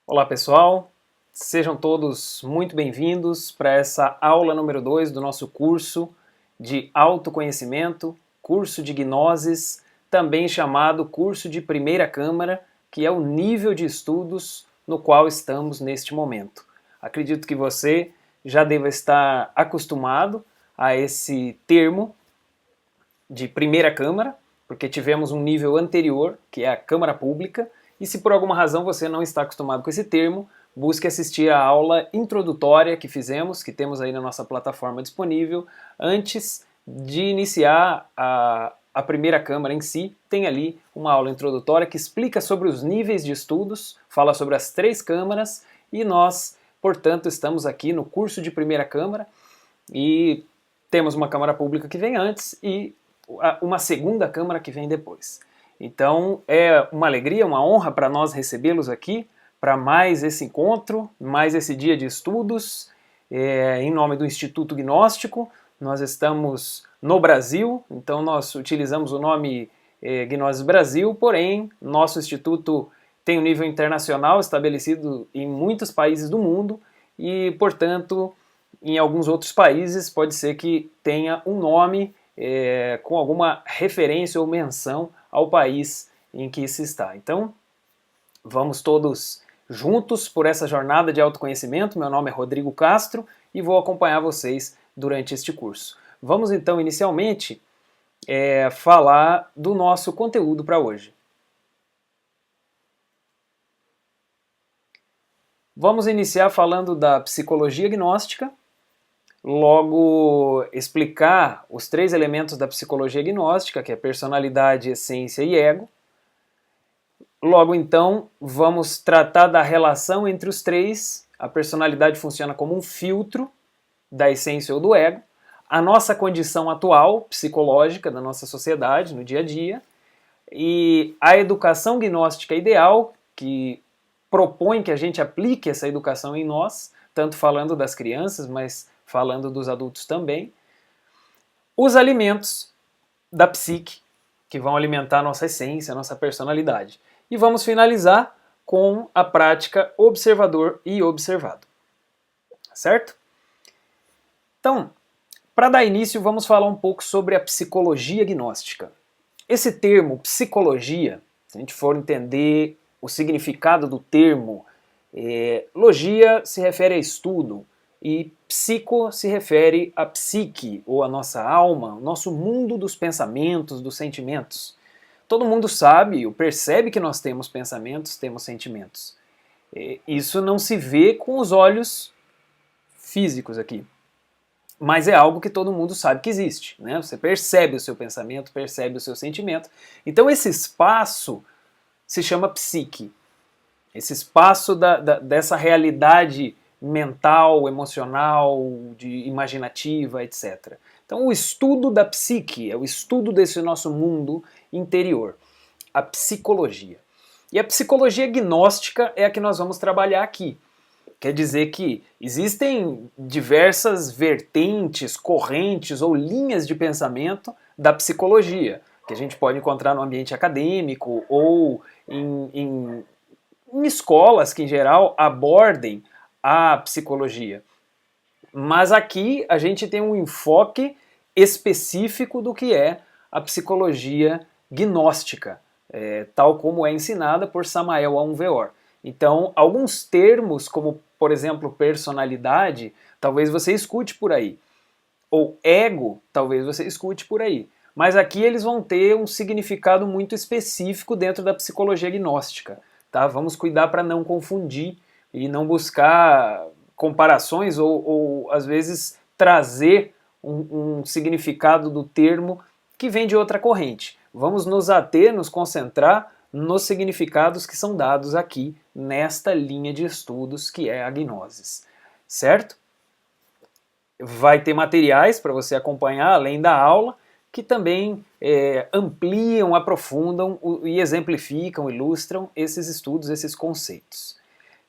Olá pessoal, sejam todos muito bem-vindos para essa aula número 2 do nosso curso de autoconhecimento, curso de gnoses, também chamado curso de primeira câmara, que é o nível de estudos no qual estamos neste momento. Acredito que você já deva estar acostumado a esse termo de primeira câmara, porque tivemos um nível anterior, que é a Câmara Pública, e se por alguma razão você não está acostumado com esse termo, busque assistir a aula introdutória que fizemos, que temos aí na nossa plataforma disponível, antes de iniciar a primeira câmara em si. Tem ali uma aula introdutória que explica sobre os níveis de estudos, fala sobre as 3 câmaras, e nós, portanto, estamos aqui no curso de primeira câmara, e temos uma Câmara Pública que vem antes e uma segunda Câmara que vem depois. Então é uma alegria, uma honra para nós recebê-los aqui para mais esse encontro, mais esse dia de estudos, em nome do Instituto Gnóstico. Nós estamos no Brasil, então nós utilizamos o nome Gnoses Brasil, porém nosso instituto tem um nível internacional estabelecido em muitos países do mundo e, portanto, em alguns outros países pode ser que tenha um nome com alguma referência ou menção ao país em que se está. Então, vamos todos juntos por essa jornada de autoconhecimento. Meu nome é Rodrigo Castro e vou acompanhar vocês durante este curso. Vamos então, inicialmente, falar do nosso conteúdo para hoje. Vamos iniciar falando da psicologia gnóstica, logo explicar os 3 elementos da psicologia gnóstica, que é personalidade, essência e ego. Logo então, vamos tratar da relação entre os 3. A personalidade funciona como um filtro da essência ou do ego, a nossa condição atual, psicológica, da nossa sociedade, no dia a dia, e a educação gnóstica ideal, que propõe que a gente aplique essa educação em nós, tanto falando das crianças, mas falando dos adultos também. Os alimentos da psique, que vão alimentar a nossa essência, a nossa personalidade. E vamos finalizar com a prática observador e observado. Certo? Então, para dar início, vamos falar um pouco sobre a psicologia gnóstica. Esse termo, psicologia, se a gente for entender o significado do termo, logia se refere a estudo, e psico se refere à psique, ou à nossa alma, o nosso mundo dos pensamentos, dos sentimentos. Todo mundo sabe ou percebe que nós temos pensamentos, temos sentimentos. Isso não se vê com os olhos físicos aqui, mas é algo que todo mundo sabe que existe, né? Você percebe o seu pensamento, percebe o seu sentimento. Então esse espaço se chama psique. Esse espaço dessa realidade mental, emocional, imaginativa, etc. Então o estudo da psique é o estudo desse nosso mundo interior, a psicologia. E a psicologia gnóstica é a que nós vamos trabalhar aqui. Quer dizer que existem diversas vertentes, correntes ou linhas de pensamento da psicologia, que a gente pode encontrar no ambiente acadêmico ou em escolas que, em geral, abordem a psicologia. Mas aqui a gente tem um enfoque específico do que é a psicologia gnóstica, tal como é ensinada por Samael Aun Weor. Então, alguns termos, como, por exemplo, personalidade, talvez você escute por aí. Ou ego, talvez você escute por aí. Mas aqui eles vão ter um significado muito específico dentro da psicologia gnóstica. Tá? Vamos cuidar para não confundir e não buscar comparações ou às vezes, trazer um significado do termo que vem de outra corrente. Vamos nos ater, nos concentrar nos significados que são dados aqui nesta linha de estudos que é a gnosis. Certo? Vai ter materiais para você acompanhar além da aula, que também ampliam, aprofundam e exemplificam, ilustram esses estudos, esses conceitos.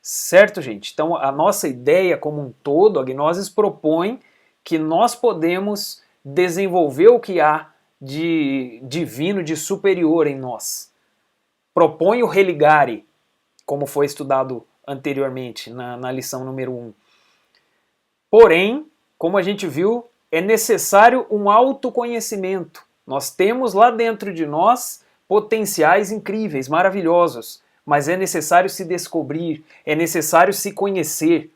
Certo, gente? Então, a nossa ideia como um todo, a gnosis propõe que nós podemos desenvolver o que há de divino, de superior em nós. Propõe o religare, como foi estudado anteriormente, na lição número 1. Porém, como a gente viu, é necessário um autoconhecimento. Nós temos lá dentro de nós potenciais incríveis, maravilhosos, mas é necessário se descobrir, é necessário se conhecer,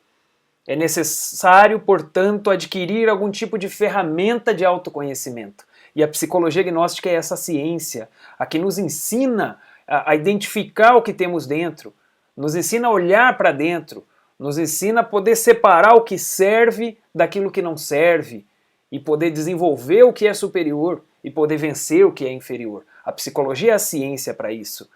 é necessário, portanto, adquirir algum tipo de ferramenta de autoconhecimento. E a psicologia gnóstica é essa ciência, a que nos ensina a identificar o que temos dentro, nos ensina a olhar para dentro, nos ensina a poder separar o que serve daquilo que não serve e poder desenvolver o que é superior e poder vencer o que é inferior. A psicologia é a ciência para isso.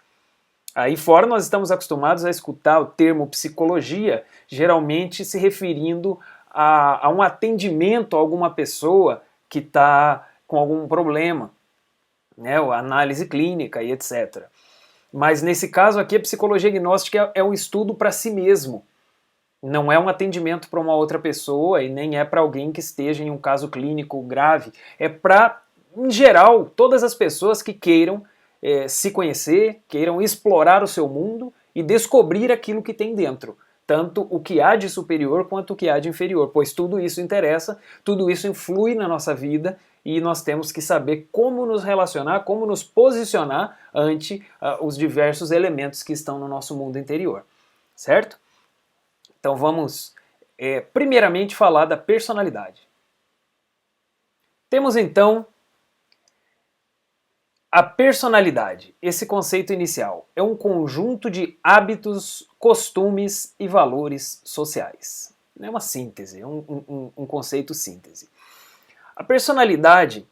Aí fora nós estamos acostumados a escutar o termo psicologia, geralmente se referindo a um atendimento a alguma pessoa que está com algum problema, né, a análise clínica e etc. Mas nesse caso aqui a psicologia gnóstica é um estudo para si mesmo. Não é um atendimento para uma outra pessoa e nem é para alguém que esteja em um caso clínico grave. É para, em geral, todas as pessoas que queiram se conhecer, queiram explorar o seu mundo e descobrir aquilo que tem dentro. Tanto o que há de superior quanto o que há de inferior, pois tudo isso interessa, tudo isso influi na nossa vida e nós temos que saber como nos relacionar, como nos posicionar ante os diversos elementos que estão no nosso mundo interior. Certo? Então vamos primeiramente falar da personalidade. Temos então a personalidade. Esse conceito inicial é um conjunto de hábitos, costumes e valores sociais. É uma síntese, é um conceito síntese. A personalidade,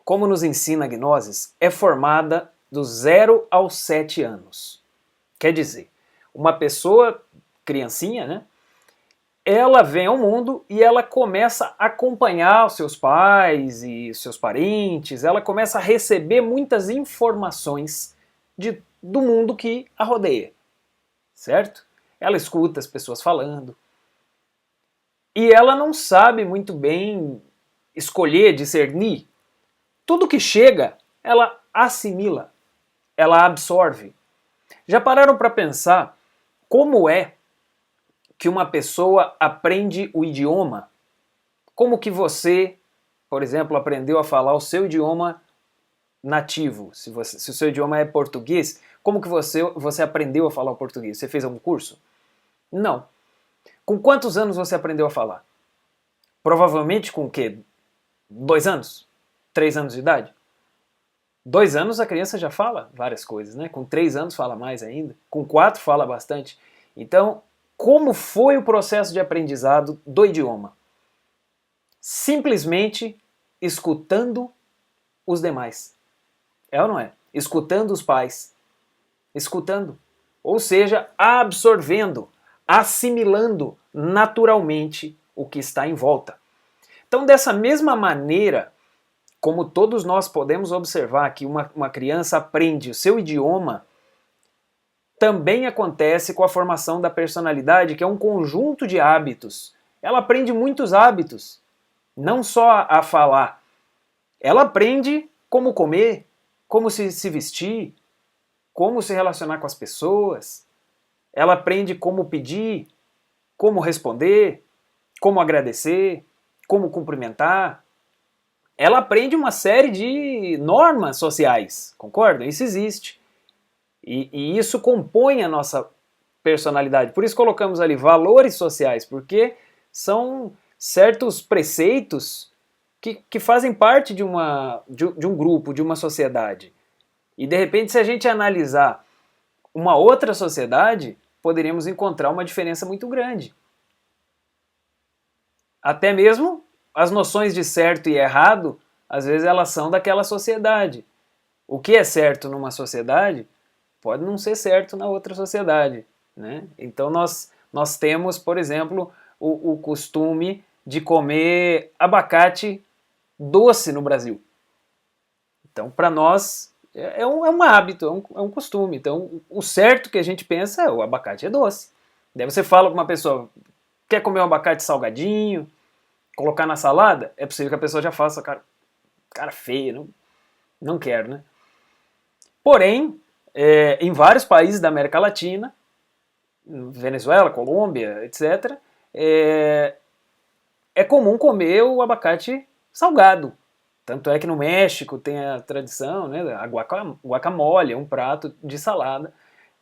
como nos ensina a Gnosis, é formada do 0 aos 7 anos. Quer dizer, uma pessoa, criancinha, né? Ela vem ao mundo e ela começa a acompanhar os seus pais e seus parentes, ela começa a receber muitas informações do mundo que a rodeia, certo? Ela escuta as pessoas falando e ela não sabe muito bem escolher, discernir. Tudo que chega, ela assimila, ela absorve. Já pararam para pensar como é que uma pessoa aprende o idioma? Como que você, por exemplo, aprendeu a falar o seu idioma nativo? Se o seu idioma é português, como que você aprendeu a falar o português? Você fez algum curso? Não. Com quantos anos você aprendeu a falar? Provavelmente com o quê? 2 anos? 3 anos de idade? 2 anos a criança já fala várias coisas, né? Com 3 anos fala mais ainda. Com 4 fala bastante. Então, como foi o processo de aprendizado do idioma? Simplesmente escutando os demais. É ou não é? Escutando os pais. Escutando. Ou seja, absorvendo, assimilando naturalmente o que está em volta. Então, dessa mesma maneira, como todos nós podemos observar que uma criança aprende o seu idioma, também acontece com a formação da personalidade, que é um conjunto de hábitos. Ela aprende muitos hábitos, não só a falar. Ela aprende como comer, como se vestir, como se relacionar com as pessoas. Ela aprende como pedir, como responder, como agradecer, como cumprimentar. Ela aprende uma série de normas sociais, concorda? Isso existe. E isso compõe a nossa personalidade. Por isso colocamos ali valores sociais, porque são certos preceitos que fazem parte de um grupo, de uma sociedade. E de repente, se a gente analisar uma outra sociedade, poderíamos encontrar uma diferença muito grande. Até mesmo as noções de certo e errado, às vezes elas são daquela sociedade. O que é certo numa sociedade pode não ser certo na outra sociedade, né? Então nós temos, por exemplo, o costume de comer abacate doce no Brasil. Então, para nós, é um hábito, é um costume. Então, o certo que a gente pensa é o abacate é doce. Daí você fala para uma pessoa, quer comer um abacate salgadinho, colocar na salada? É possível que a pessoa já faça cara feia, não quero, né? Porém, em vários países da América Latina, Venezuela, Colômbia, etc., é comum comer o abacate salgado. Tanto é que no México tem a tradição, né, a guacamole, é um prato de salada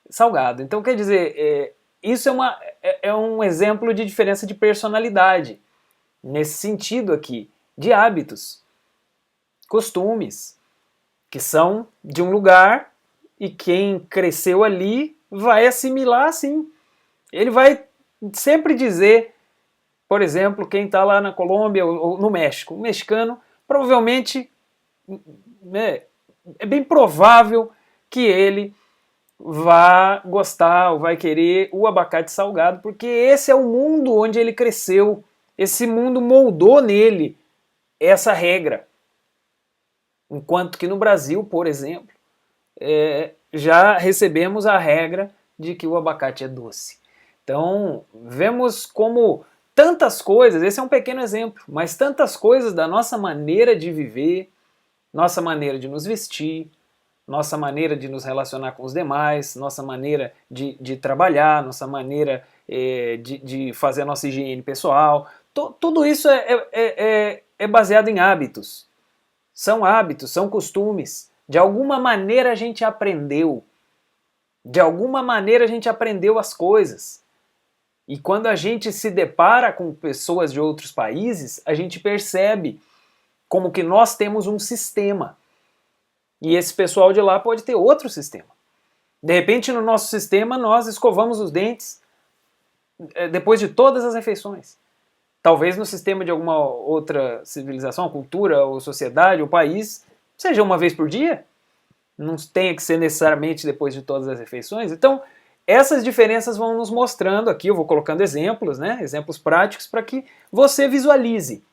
salgado. Então, quer dizer, isso é um exemplo de diferença de personalidade, nesse sentido aqui, de hábitos, costumes, que são de um lugar e quem cresceu ali vai assimilar assim. Ele vai sempre dizer, por exemplo, quem está lá na Colômbia ou no México, o mexicano, provavelmente, né, é bem provável que ele vá gostar ou vai querer o abacate salgado, porque esse é o mundo onde ele cresceu, esse mundo moldou nele essa regra. Enquanto que no Brasil, por exemplo, já recebemos a regra de que o abacate é doce. Então, vemos como tantas coisas, esse é um pequeno exemplo, mas tantas coisas da nossa maneira de viver, nossa maneira de nos vestir, nossa maneira de nos relacionar com os demais, nossa maneira de trabalhar, nossa maneira de fazer a nossa higiene pessoal, tudo isso é baseado em hábitos. São hábitos, são costumes. De alguma maneira a gente aprendeu. De alguma maneira a gente aprendeu as coisas. E quando a gente se depara com pessoas de outros países, a gente percebe como que nós temos um sistema. E esse pessoal de lá pode ter outro sistema. De repente, no nosso sistema, nós escovamos os dentes depois de todas as refeições. Talvez no sistema de alguma outra civilização, cultura, ou sociedade, ou país, seja uma vez por dia. Não tenha que ser necessariamente depois de todas as refeições. Então, essas diferenças vão nos mostrando aqui, eu vou colocando exemplos, né? Exemplos práticos para que você visualize.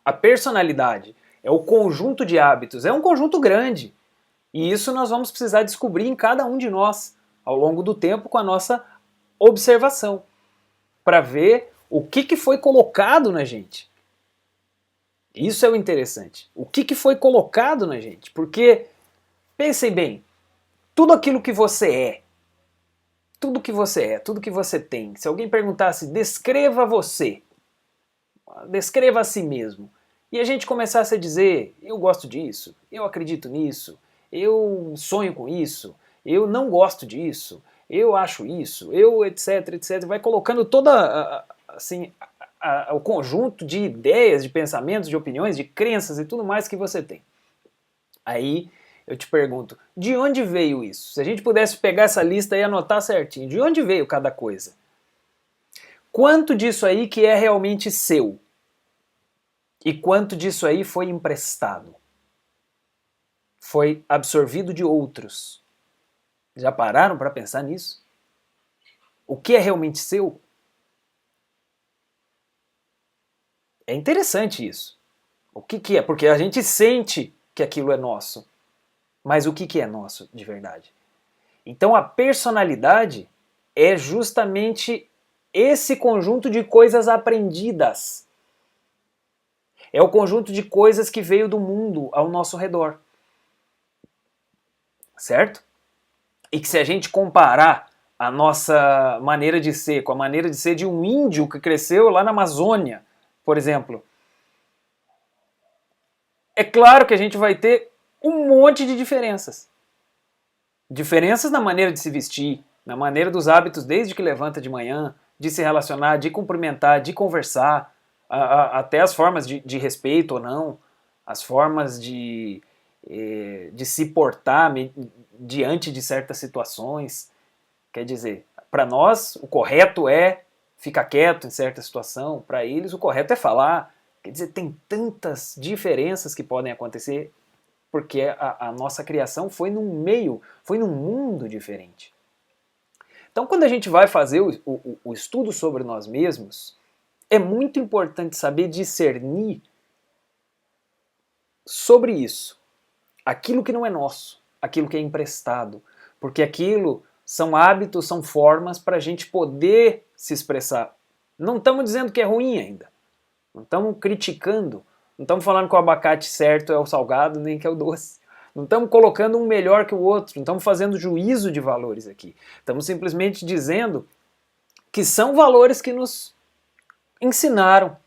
A personalidade é o conjunto de hábitos, é um conjunto grande. E isso nós vamos precisar descobrir em cada um de nós, ao longo do tempo, com a nossa observação, para ver o que foi colocado na gente. Isso é o interessante. O que foi colocado na gente? Porque, pensem bem, tudo aquilo que você é, tudo que você é, tudo que você tem, se alguém perguntasse, descreva você, descreva a si mesmo, e a gente começasse a dizer, eu gosto disso, eu acredito nisso, eu sonho com isso, eu não gosto disso, eu acho isso, eu etc, etc, vai colocando toda assim o conjunto de ideias, de pensamentos, de opiniões, de crenças e tudo mais que você tem. Aí eu te pergunto, de onde veio isso? Se a gente pudesse pegar essa lista e anotar certinho, de onde veio cada coisa? Quanto disso aí que é realmente seu? E quanto disso aí foi emprestado? Foi absorvido de outros? Já pararam para pensar nisso? O que é realmente seu? É interessante isso. O que é? Porque a gente sente que aquilo é nosso. Mas o que é nosso de verdade? Então a personalidade é justamente esse conjunto de coisas aprendidas. É o conjunto de coisas que veio do mundo ao nosso redor. Certo? E que se a gente comparar a nossa maneira de ser com a maneira de ser de um índio que cresceu lá na Amazônia, por exemplo, é claro que a gente vai ter um monte de diferenças. Diferenças na maneira de se vestir, na maneira dos hábitos desde que levanta de manhã, de se relacionar, de cumprimentar, de conversar, até as formas de respeito ou não, as formas de se portar diante de certas situações. Quer dizer, para nós o correto é ficar quieto em certa situação, para eles o correto é falar. Quer dizer, tem tantas diferenças que podem acontecer porque a nossa criação foi num meio, foi num mundo diferente. Então, quando a gente vai fazer o estudo sobre nós mesmos, é muito importante saber discernir sobre isso. Aquilo que não é nosso, aquilo que é emprestado. Porque aquilo são hábitos, são formas para a gente poder se expressar. Não estamos dizendo que é ruim ainda. Não estamos criticando. Não estamos falando que o abacate certo é o salgado, nem que é o doce. Não estamos colocando um melhor que o outro. Não estamos fazendo juízo de valores aqui. Estamos simplesmente dizendo que são valores que nos ensinaram,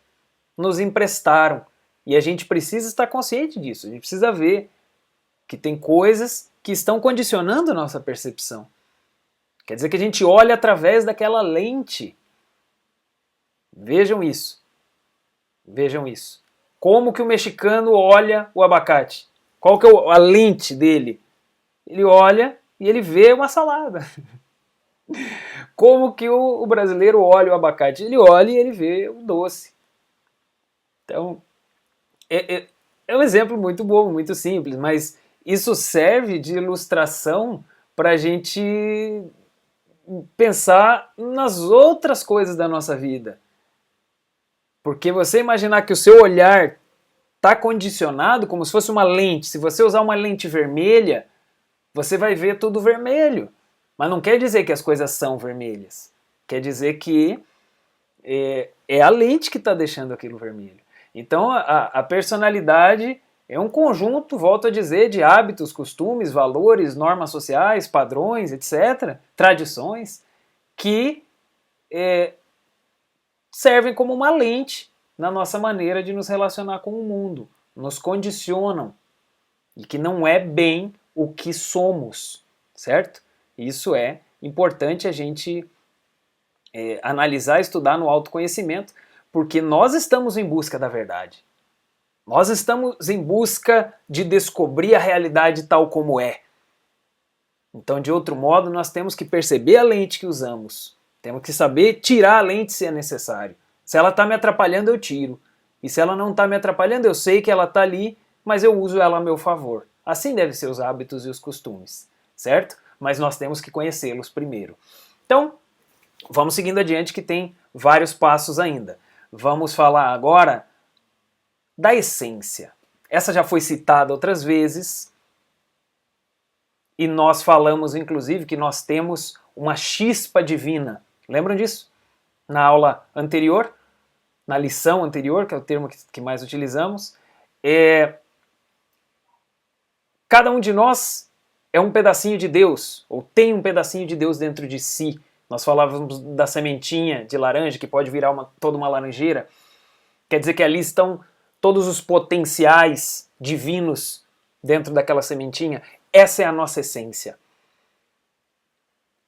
nos emprestaram. E a gente precisa estar consciente disso, a gente precisa ver que tem coisas que estão condicionando a nossa percepção. Quer dizer que a gente olha através daquela lente. Vejam isso. Vejam isso. Como que o mexicano olha o abacate? Qual que é a lente dele? Ele olha e ele vê uma salada. Como que o brasileiro olha o abacate? Ele olha e ele vê o doce. Então, é um exemplo muito bom, muito simples, mas isso serve de ilustração para a gente pensar nas outras coisas da nossa vida. Porque você imaginar que o seu olhar está condicionado como se fosse uma lente. Se você usar uma lente vermelha, você vai ver tudo vermelho. Mas não quer dizer que as coisas são vermelhas. Quer dizer que é a lente que está deixando aquilo vermelho. Então a personalidade é um conjunto, volto a dizer, de hábitos, costumes, valores, normas sociais, padrões, etc., tradições, que servem como uma lente na nossa maneira de nos relacionar com o mundo, nos condicionam, e que não é bem o que somos, certo? Isso é importante a gente analisar, estudar no autoconhecimento, porque nós estamos em busca da verdade. Nós estamos em busca de descobrir a realidade tal como é. Então, de outro modo, nós temos que perceber a lente que usamos. Temos que saber tirar a lente se é necessário. Se ela está me atrapalhando, eu tiro. E se ela não está me atrapalhando, eu sei que ela está ali, mas eu uso ela a meu favor. Assim devem ser os hábitos e os costumes, certo? Mas nós temos que conhecê-los primeiro. Então, vamos seguindo adiante que tem vários passos ainda. Vamos falar agora da essência. Essa já foi citada outras vezes e nós falamos, inclusive, que nós temos uma chispa divina. Lembram disso? Na aula anterior, na lição anterior, que é o termo que mais utilizamos, cada um de nós é um pedacinho de Deus, ou tem um pedacinho de Deus dentro de si. Nós falávamos da sementinha de laranja, que pode virar toda uma laranjeira. Quer dizer que ali estão todos os potenciais divinos dentro daquela sementinha. Essa é a nossa essência.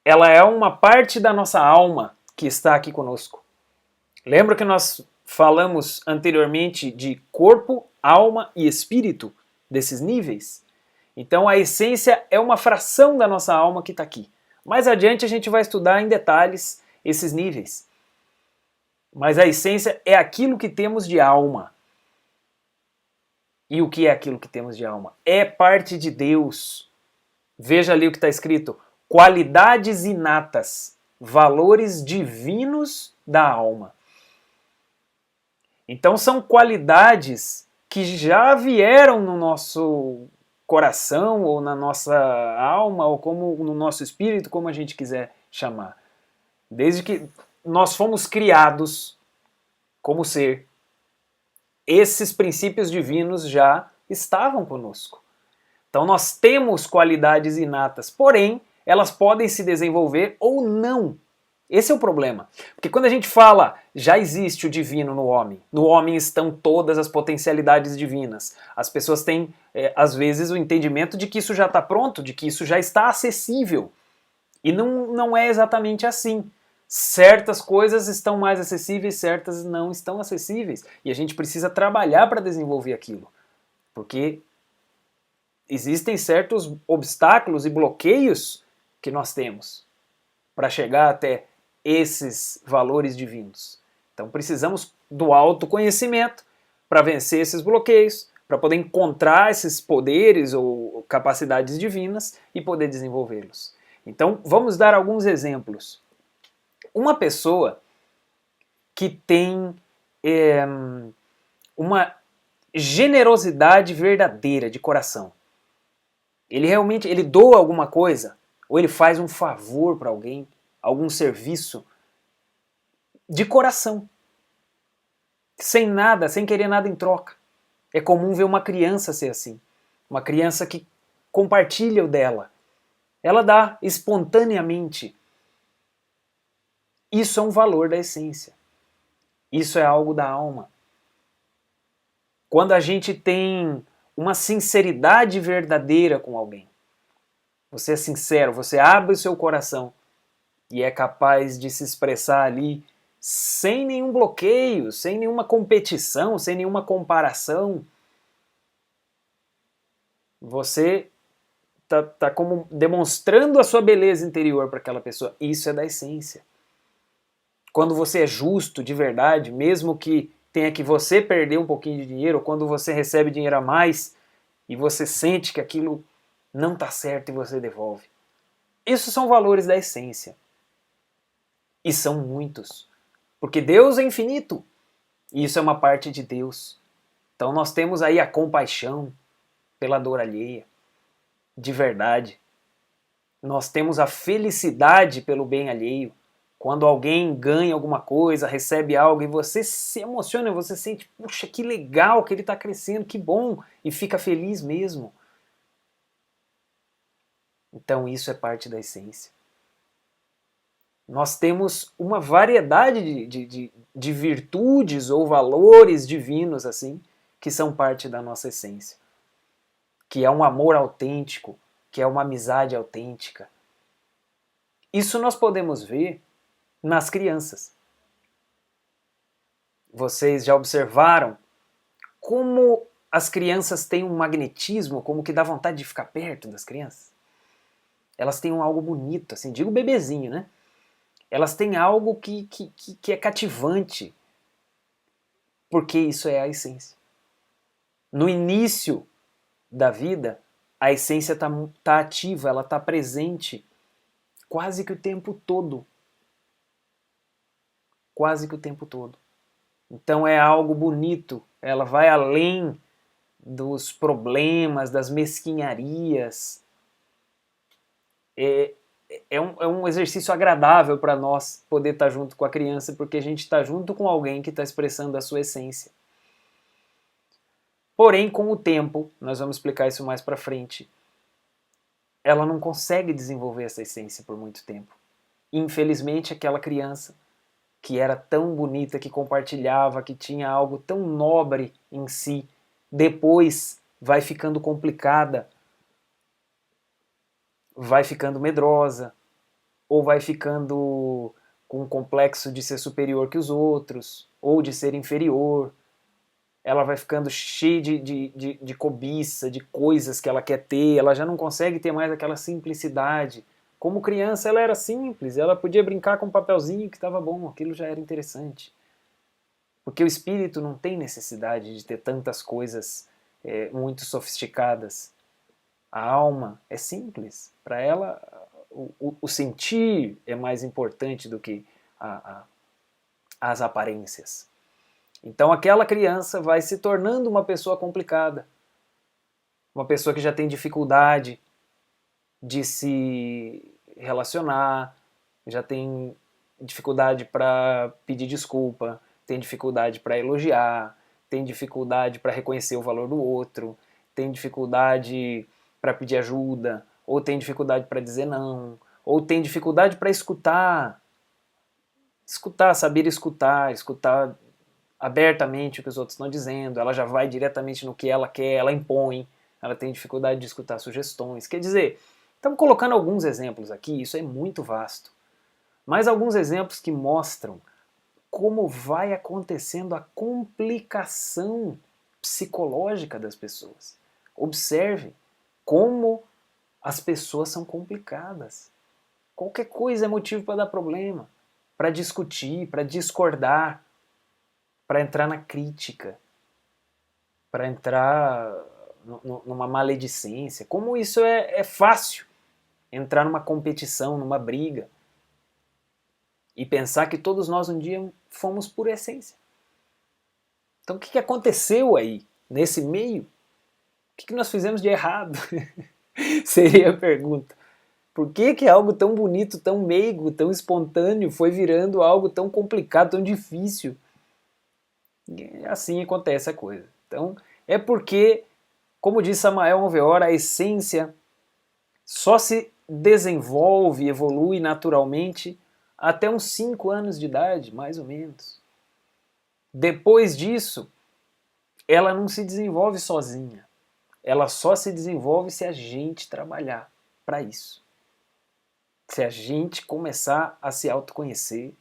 Ela é uma parte da nossa alma que está aqui conosco. Lembra que nós falamos anteriormente de corpo, alma e espírito, desses níveis? Então a essência é uma fração da nossa alma que está aqui. Mais adiante a gente vai estudar em detalhes esses níveis. Mas a essência é aquilo que temos de alma. E o que é aquilo que temos de alma? É parte de Deus. Veja ali o que está escrito: qualidades inatas, valores divinos da alma. Então são qualidades que já vieram no nosso coração, ou na nossa alma, ou como no nosso espírito, como a gente quiser chamar. Desde que nós fomos criados como ser, esses princípios divinos já estavam conosco. Então nós temos qualidades inatas, porém elas podem se desenvolver ou não. Esse é o problema. Porque quando a gente fala já existe o divino no homem estão todas as potencialidades divinas. As pessoas têm, às vezes, o entendimento de que isso já está pronto, de que isso já está acessível. E não é exatamente assim. Certas coisas estão mais acessíveis, certas não estão acessíveis. E a gente precisa trabalhar para desenvolver aquilo. Porque existem certos obstáculos e bloqueios que nós temos para chegar até esses valores divinos. Então precisamos do autoconhecimento para vencer esses bloqueios, para poder encontrar esses poderes ou capacidades divinas e poder desenvolvê-los. Então vamos dar alguns exemplos. Uma pessoa que tem uma generosidade verdadeira de coração, ele doa alguma coisa, ou ele faz um favor para alguém, algum serviço, de coração, sem nada, sem querer nada em troca. É comum ver uma criança ser assim, uma criança que compartilha o dela, ela dá espontaneamente. Isso é um valor da essência. Isso é algo da alma. Quando a gente tem uma sinceridade verdadeira com alguém, você é sincero, você abre o seu coração e é capaz de se expressar ali sem nenhum bloqueio, sem nenhuma competição, sem nenhuma comparação, você tá como demonstrando a sua beleza interior para aquela pessoa. Isso é da essência. Quando você é justo de verdade, mesmo que tenha que você perder um pouquinho de dinheiro, ou quando você recebe dinheiro a mais e você sente que aquilo não está certo e você devolve. Isso são valores da essência. E são muitos. Porque Deus é infinito. E isso é uma parte de Deus. Então nós temos aí a compaixão pela dor alheia, de verdade. Nós temos a felicidade pelo bem alheio. Quando alguém ganha alguma coisa, recebe algo e você se emociona, você sente, puxa, que legal que ele está crescendo, que bom, e fica feliz mesmo. Então isso é parte da essência. Nós temos uma variedade de virtudes ou valores divinos assim, que são parte da nossa essência. Que é um amor autêntico, que é uma amizade autêntica. Isso nós podemos ver nas crianças. Vocês já observaram como as crianças têm um magnetismo, como que dá vontade de ficar perto das crianças? Elas têm algo bonito, assim, digo bebezinho, né? Elas têm algo que é cativante, porque isso é a essência. No início da vida, a essência tá ativa, ela está presente quase que o tempo todo. Quase que o tempo todo. Então é algo bonito, ela vai além dos problemas, das mesquinharias. É um exercício agradável para nós poder estar junto com a criança, porque a gente está junto com alguém que está expressando a sua essência. Porém, com o tempo, nós vamos explicar isso mais para frente, ela não consegue desenvolver essa essência por muito tempo. Infelizmente, aquela criança que era tão bonita, que compartilhava, que tinha algo tão nobre em si, depois vai ficando complicada, vai ficando medrosa, ou vai ficando com um complexo de ser superior que os outros, ou de ser inferior. Ela vai ficando cheia de cobiça, de coisas que ela quer ter, ela já não consegue ter mais aquela simplicidade. Como criança ela era simples, ela podia brincar com um papelzinho que estava bom, aquilo já era interessante. Porque o espírito não tem necessidade de ter tantas coisas muito sofisticadas. A alma é simples. Para ela, o sentir é mais importante do que as aparências. Então aquela criança vai se tornando uma pessoa complicada. Uma pessoa que já tem dificuldade de se relacionar, já tem dificuldade para pedir desculpa, tem dificuldade para elogiar, tem dificuldade para reconhecer o valor do outro, tem dificuldade para pedir ajuda, ou tem dificuldade para dizer não, ou tem dificuldade para escutar. Saber escutar abertamente o que os outros estão dizendo, ela já vai diretamente no que ela quer, ela impõe, ela tem dificuldade de escutar sugestões. Quer dizer, estamos colocando alguns exemplos aqui, isso é muito vasto, mas alguns exemplos que mostram como vai acontecendo a complicação psicológica das pessoas. Observe como as pessoas são complicadas. Qualquer coisa é motivo para dar problema, para discutir, para discordar, para entrar na crítica, para entrar numa maledicência. Como isso é fácil, entrar numa competição, numa briga, e pensar que todos nós um dia fomos por essência. Então o que aconteceu aí, nesse meio? O que nós fizemos de errado? Seria a pergunta. Por que algo tão bonito, tão meigo, tão espontâneo foi virando algo tão complicado, tão difícil? E assim acontece a coisa. Então, é porque, como diz Samael Monveor, a essência só se desenvolve, evolui naturalmente até uns 5 anos de idade, mais ou menos. Depois disso, ela não se desenvolve sozinha. Ela só se desenvolve se a gente trabalhar para isso. Se a gente começar a se autoconhecer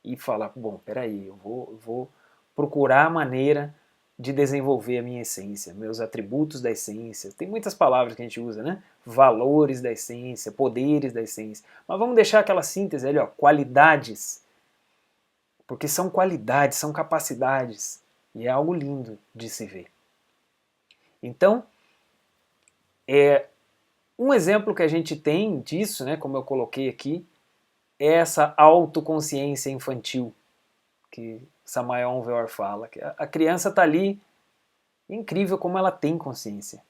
e falar, bom, peraí, eu vou procurar a maneira de desenvolver a minha essência, meus atributos da essência. Tem muitas palavras que a gente usa, né? Valores da essência, poderes da essência. Mas vamos deixar aquela síntese ali, ó, qualidades. Porque são qualidades, são capacidades. E é algo lindo de se ver. Então, um exemplo que a gente tem disso, né, como eu coloquei aqui, é essa autoconsciência infantil que Samael Aun Weor fala. Que a criança está ali, incrível como ela tem consciência.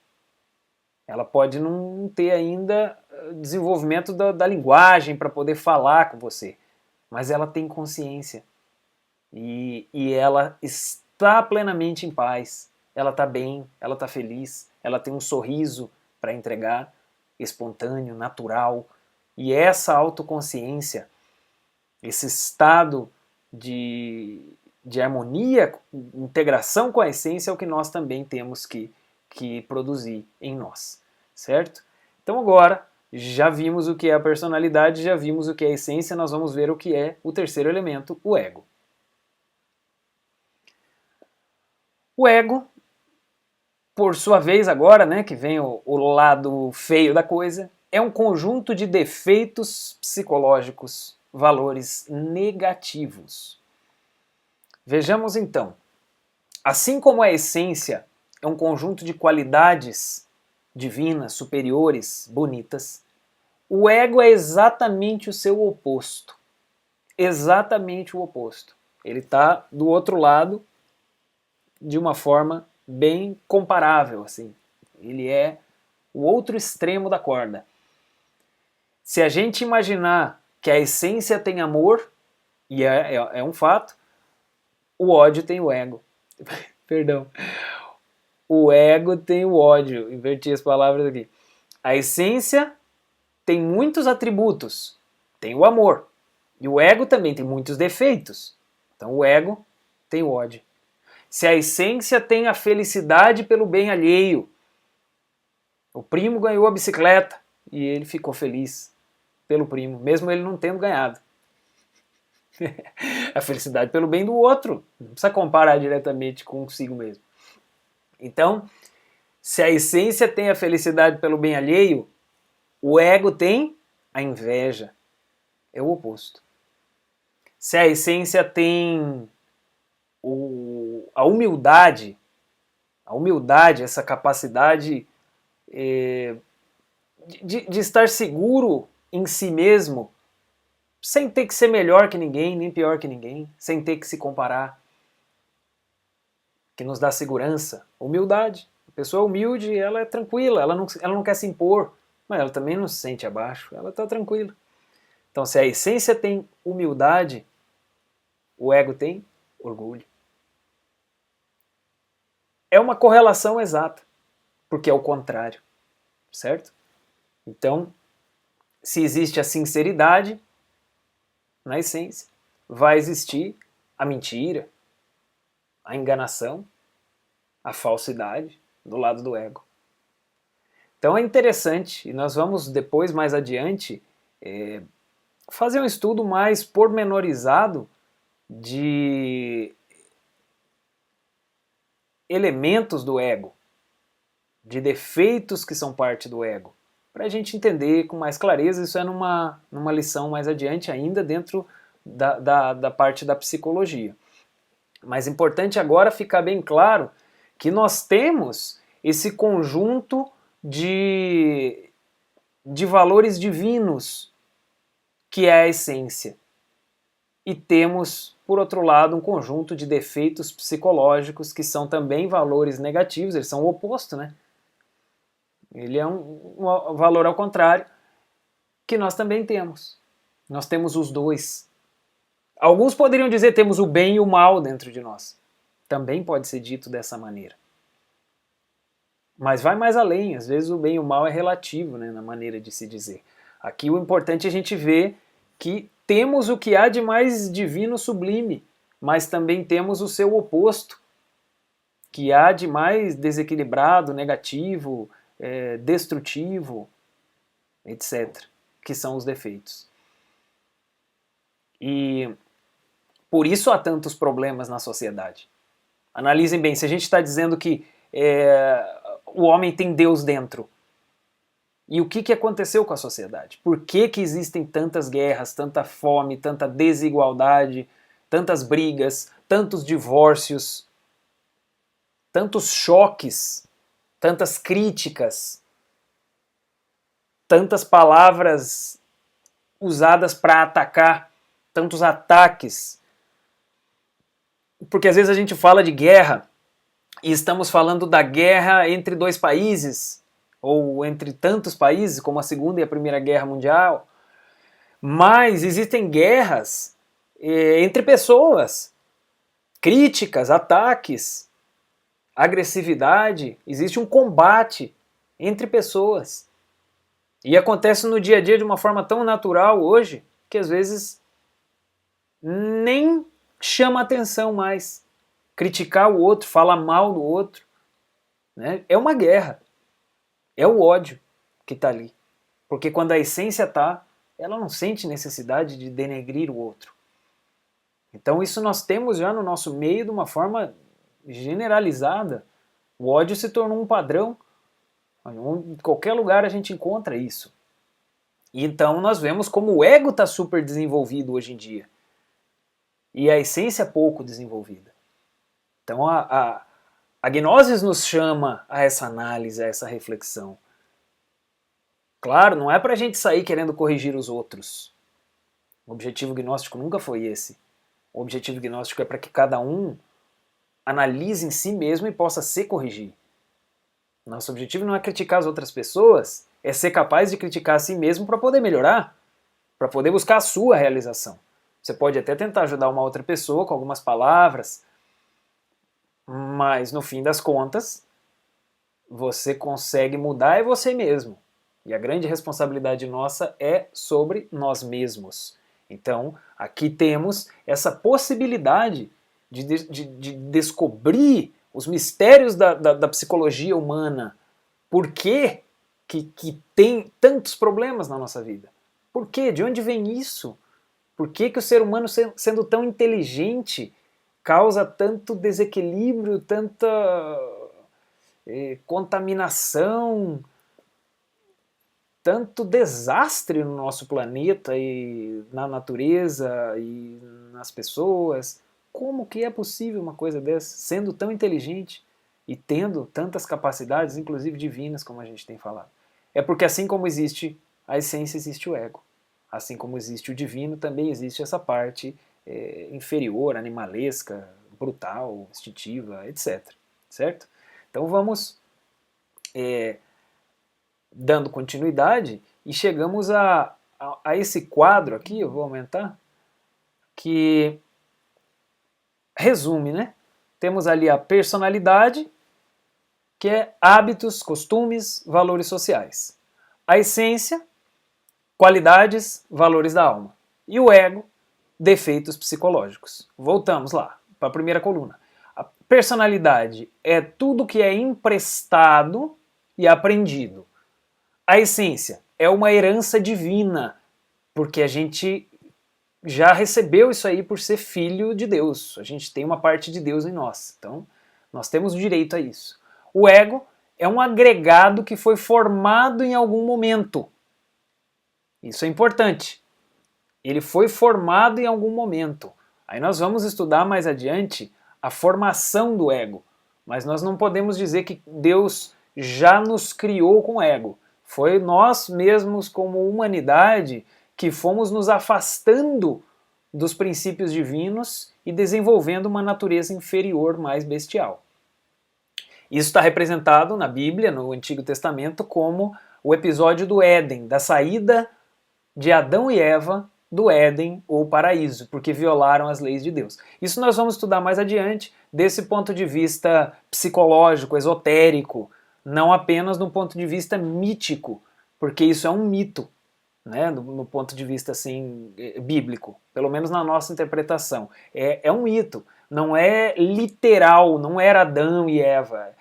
Ela pode não ter ainda desenvolvimento da linguagem para poder falar com você, mas ela tem consciência. E ela está plenamente em paz. Ela está bem, ela está feliz, ela tem um sorriso para entregar, espontâneo, natural. E essa autoconsciência, esse estado de harmonia, integração com a essência é o que nós também temos que produzir em nós, certo? Então agora já vimos o que é a personalidade, já vimos o que é a essência, nós vamos ver o que é o terceiro elemento, o ego. O ego, por sua vez agora, né, que vem o lado feio da coisa, é um conjunto de defeitos psicológicos, valores negativos. Vejamos então, assim como a essência é um conjunto de qualidades divinas, superiores, bonitas, o ego é exatamente o seu oposto. Exatamente o oposto. Ele está do outro lado de uma forma bem comparável, assim. Ele é o outro extremo da corda. Se a gente imaginar que a essência tem amor, e é um fato, o ódio tem o ego. Perdão. O ego tem o ódio. Inverti as palavras aqui. A essência tem muitos atributos. Tem o amor. E o ego também tem muitos defeitos. Então o ego tem o ódio. Se a essência tem a felicidade pelo bem alheio, o primo ganhou a bicicleta e ele ficou feliz pelo primo, mesmo ele não tendo ganhado. A felicidade pelo bem do outro, não precisa comparar diretamente consigo mesmo. Então, se a essência tem a felicidade pelo bem alheio, o ego tem a inveja. É o oposto. Se a essência tem a humildade, essa capacidade de estar seguro em si mesmo, sem ter que ser melhor que ninguém, nem pior que ninguém, sem ter que se comparar, que nos dá segurança, humildade. A pessoa humilde, ela é tranquila, ela não quer se impor, mas ela também não se sente abaixo, ela está tranquila. Então, se a essência tem humildade, o ego tem orgulho. É uma correlação exata, porque é o contrário, certo? Então, se existe a sinceridade na essência, vai existir a mentira, a enganação, a falsidade do lado do ego. Então é interessante, e nós vamos depois, mais adiante, fazer um estudo mais pormenorizado de elementos do ego, de defeitos que são parte do ego, para a gente entender com mais clareza. Isso é numa lição mais adiante ainda, dentro da parte da psicologia. Mas é importante agora ficar bem claro que nós temos esse conjunto de valores divinos, que é a essência. E temos, por outro lado, um conjunto de defeitos psicológicos que são também valores negativos, eles são o oposto, né? Ele é um valor ao contrário, que nós também temos. Nós temos os dois. Alguns poderiam dizer que temos o bem e o mal dentro de nós. Também pode ser dito dessa maneira. Mas vai mais além, às vezes o bem e o mal é relativo, né, na maneira de se dizer. Aqui o importante é a gente ver que temos o que há de mais divino sublime, mas também temos o seu oposto, que há de mais desequilibrado, negativo, destrutivo, etc., que são os defeitos. E por isso há tantos problemas na sociedade. Analisem bem, se a gente está dizendo que o homem tem Deus dentro, e o que aconteceu com a sociedade? Por que existem tantas guerras, tanta fome, tanta desigualdade, tantas brigas, tantos divórcios, tantos choques, tantas críticas, tantas palavras usadas para atacar, tantos ataques? Porque às vezes a gente fala de guerra e estamos falando da guerra entre dois países, ou entre tantos países, como a Segunda e a Primeira Guerra Mundial, mas existem guerras entre pessoas, críticas, ataques, agressividade, existe um combate entre pessoas. E acontece no dia a dia de uma forma tão natural hoje, que às vezes nem chama atenção mais. Criticar o outro, falar mal do outro, né? É uma guerra. É o ódio que está ali. Porque quando a essência está, ela não sente necessidade de denegrir o outro. Então isso nós temos já no nosso meio de uma forma generalizada. O ódio se tornou um padrão. Em qualquer lugar a gente encontra isso. E então nós vemos como o ego está super desenvolvido hoje em dia. E a essência pouco desenvolvida. Então a Gnosis nos chama a essa análise, a essa reflexão. Claro, não é para a gente sair querendo corrigir os outros. O objetivo gnóstico nunca foi esse. O objetivo gnóstico é para que cada um analise em si mesmo e possa se corrigir. Nosso objetivo não é criticar as outras pessoas, é ser capaz de criticar a si mesmo para poder melhorar, para poder buscar a sua realização. Você pode até tentar ajudar uma outra pessoa com algumas palavras, mas no fim das contas, você consegue mudar é você mesmo. E a grande responsabilidade nossa é sobre nós mesmos. Então, aqui temos essa possibilidade de descobrir os mistérios da psicologia humana. Por que tem tantos problemas na nossa vida? Por quê? De onde vem isso? Por que o ser humano, sendo tão inteligente, causa tanto desequilíbrio, tanta contaminação, tanto desastre no nosso planeta e na natureza e nas pessoas? Como que é possível uma coisa dessa, sendo tão inteligente e tendo tantas capacidades, inclusive divinas, como a gente tem falado? É porque assim como existe a essência, existe o ego. Assim como existe o divino, também existe essa parte inferior, animalesca, brutal, instintiva, etc. Certo? Então vamos dando continuidade e chegamos a esse quadro aqui, eu vou aumentar, que resume, né? Temos ali a personalidade, que é hábitos, costumes, valores sociais. A essência, qualidades, valores da alma. E o ego, defeitos psicológicos. Voltamos lá, para a primeira coluna. A personalidade é tudo que é emprestado e aprendido. A essência é uma herança divina, porque a gente já recebeu isso aí por ser filho de Deus. A gente tem uma parte de Deus em nós. Então, nós temos o direito a isso. O ego é um agregado que foi formado em algum momento. Isso é importante. Ele foi formado em algum momento. Aí nós vamos estudar mais adiante a formação do ego. Mas nós não podemos dizer que Deus já nos criou com ego. Foi nós mesmos, como humanidade, que fomos nos afastando dos princípios divinos e desenvolvendo uma natureza inferior mais bestial. Isso está representado na Bíblia, no Antigo Testamento, como o episódio do Éden, da saída de Adão e Eva do Éden ou paraíso, porque violaram as leis de Deus. Isso nós vamos estudar mais adiante, desse ponto de vista psicológico, esotérico, não apenas no ponto de vista mítico, porque isso é um mito. né, no ponto de vista assim, bíblico, pelo menos na nossa interpretação. É um mito, não é literal, não era Adão e Eva.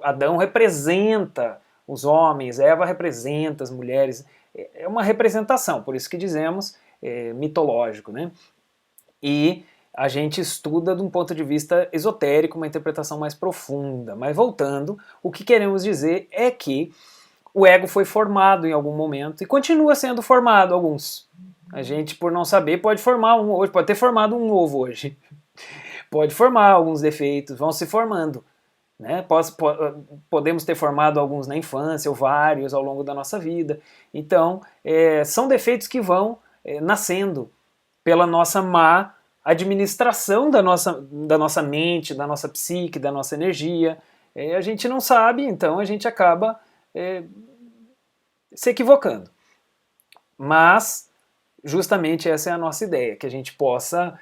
Adão representa os homens, Eva representa as mulheres. É uma representação, por isso que dizemos mitológico, né? E a gente estuda de um ponto de vista esotérico, uma interpretação mais profunda. Mas voltando, o que queremos dizer é que o ego foi formado em algum momento e continua sendo formado alguns. A gente, por não saber, pode formar um hoje, pode ter formado um novo hoje. Pode formar alguns defeitos, vão se formando. Né? Podemos ter formado alguns na infância, ou vários ao longo da nossa vida. Então, são defeitos que vão nascendo pela nossa má administração da nossa mente, da nossa psique, da nossa energia. A gente não sabe, então a gente acaba se equivocando. Mas, justamente essa é a nossa ideia, que a gente possa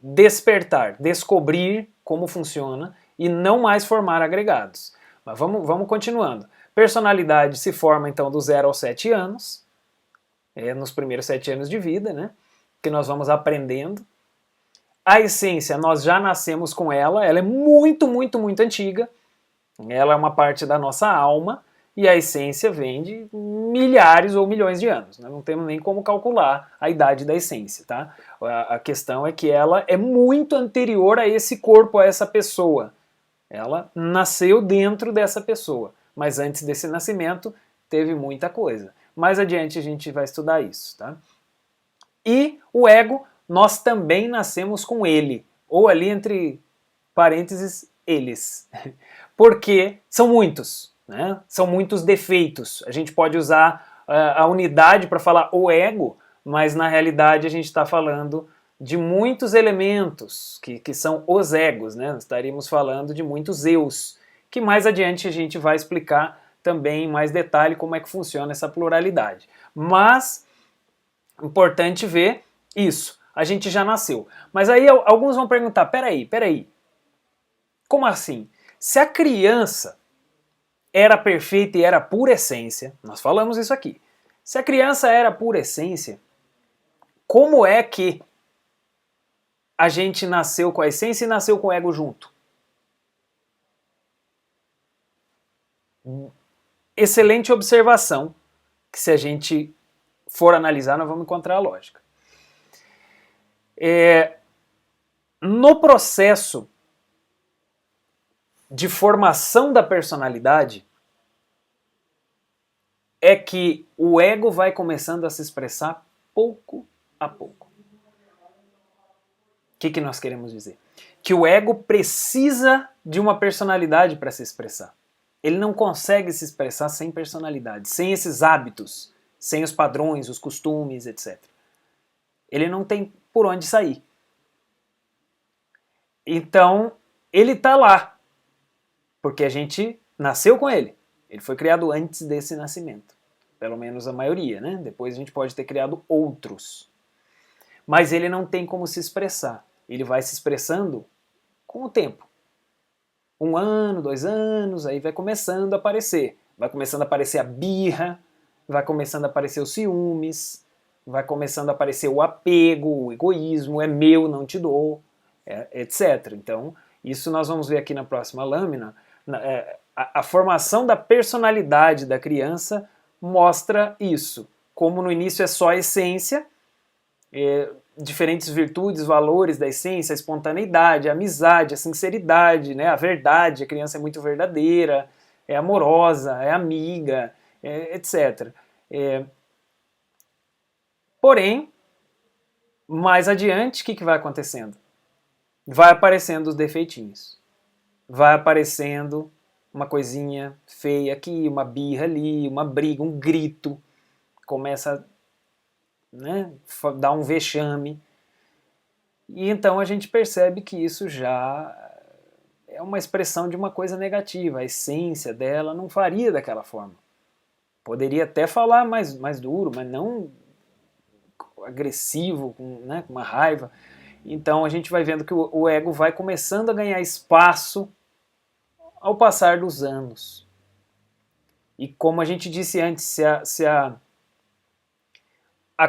despertar, descobrir como funciona e não mais formar agregados. Mas vamos continuando. Personalidade se forma então do 0 aos 7 anos, nos primeiros 7 anos de vida, né? Que nós vamos aprendendo. A essência, nós já nascemos com ela é muito, muito, muito antiga. Ela é uma parte da nossa alma e a essência vem de milhares ou milhões de anos. Nós não temos nem como calcular a idade da essência, tá? A questão é que ela é muito anterior a esse corpo, a essa pessoa. Ela nasceu dentro dessa pessoa, mas antes desse nascimento teve muita coisa. Mais adiante a gente vai estudar isso, tá? E o ego, nós também nascemos com ele, ou ali entre parênteses, eles. Porque são muitos, né? São muitos defeitos. A gente pode usar a unidade para falar o ego, mas na realidade a gente está falando de muitos elementos que são os egos, né? Estaríamos falando de muitos eus, que mais adiante a gente vai explicar também em mais detalhe como é que funciona essa pluralidade. Mas, importante ver isso, a gente já nasceu. Mas aí alguns vão perguntar, peraí, como assim? Se a criança era perfeita e era pura essência, nós falamos isso aqui, se a criança era pura essência, como é que a gente nasceu com a essência e nasceu com o ego junto? Excelente observação, que se a gente for analisar, nós vamos encontrar a lógica. No processo de formação da personalidade, é que o ego vai começando a se expressar pouco a pouco. O que nós queremos dizer? Que o ego precisa de uma personalidade para se expressar. Ele não consegue se expressar sem personalidade, sem esses hábitos, sem os padrões, os costumes, etc. Ele não tem por onde sair. Então, ele está lá, porque a gente nasceu com ele. Ele foi criado antes desse nascimento. Pelo menos a maioria, né? Depois a gente pode ter criado outros. Mas ele não tem como se expressar. Ele vai se expressando com o tempo. 1 ano, 2 anos, aí vai começando a aparecer. Vai começando a aparecer a birra, vai começando a aparecer os ciúmes, vai começando a aparecer o apego, o egoísmo, é meu, não te dou, etc. Então, isso nós vamos ver aqui na próxima lâmina. A formação da personalidade da criança mostra isso. Como no início é só a essência, diferentes virtudes, valores da essência, a espontaneidade, a amizade, a sinceridade, né, a verdade, a criança é muito verdadeira, é amorosa, é amiga, etc. Porém, mais adiante, o que vai acontecendo? Vai aparecendo os defeitinhos. Vai aparecendo uma coisinha feia aqui, uma birra ali, uma briga, um grito. Começa a dar um vexame. E então a gente percebe que isso já é uma expressão de uma coisa negativa. A essência dela não faria daquela forma. Poderia até falar mais duro, mas não agressivo, com uma raiva. Então a gente vai vendo que o ego vai começando a ganhar espaço ao passar dos anos. E como a gente disse antes,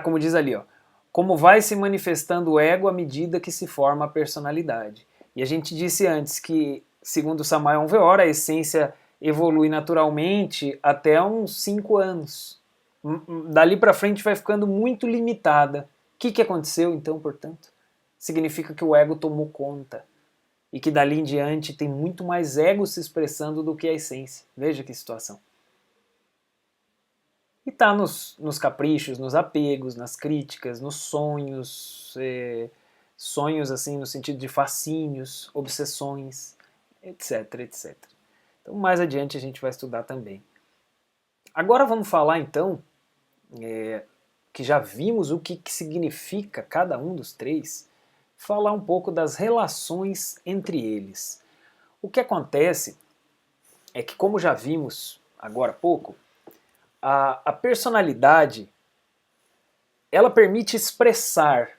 como diz ali, ó, como vai se manifestando o ego à medida que se forma a personalidade. E a gente disse antes que, segundo Samael Weor, a essência evolui naturalmente até uns 5 anos. Dali para frente vai ficando muito limitada. O que aconteceu então, portanto? Significa que o ego tomou conta. E que dali em diante tem muito mais ego se expressando do que a essência. Veja que situação. E está nos caprichos, nos apegos, nas críticas, nos sonhos, sonhos assim no sentido de fascínios, obsessões, etc, etc. Então mais adiante a gente vai estudar também. Agora vamos falar então, que já vimos o que significa cada um dos três, falar um pouco das relações entre eles. O que acontece é que, como já vimos agora há pouco, a personalidade, ela permite expressar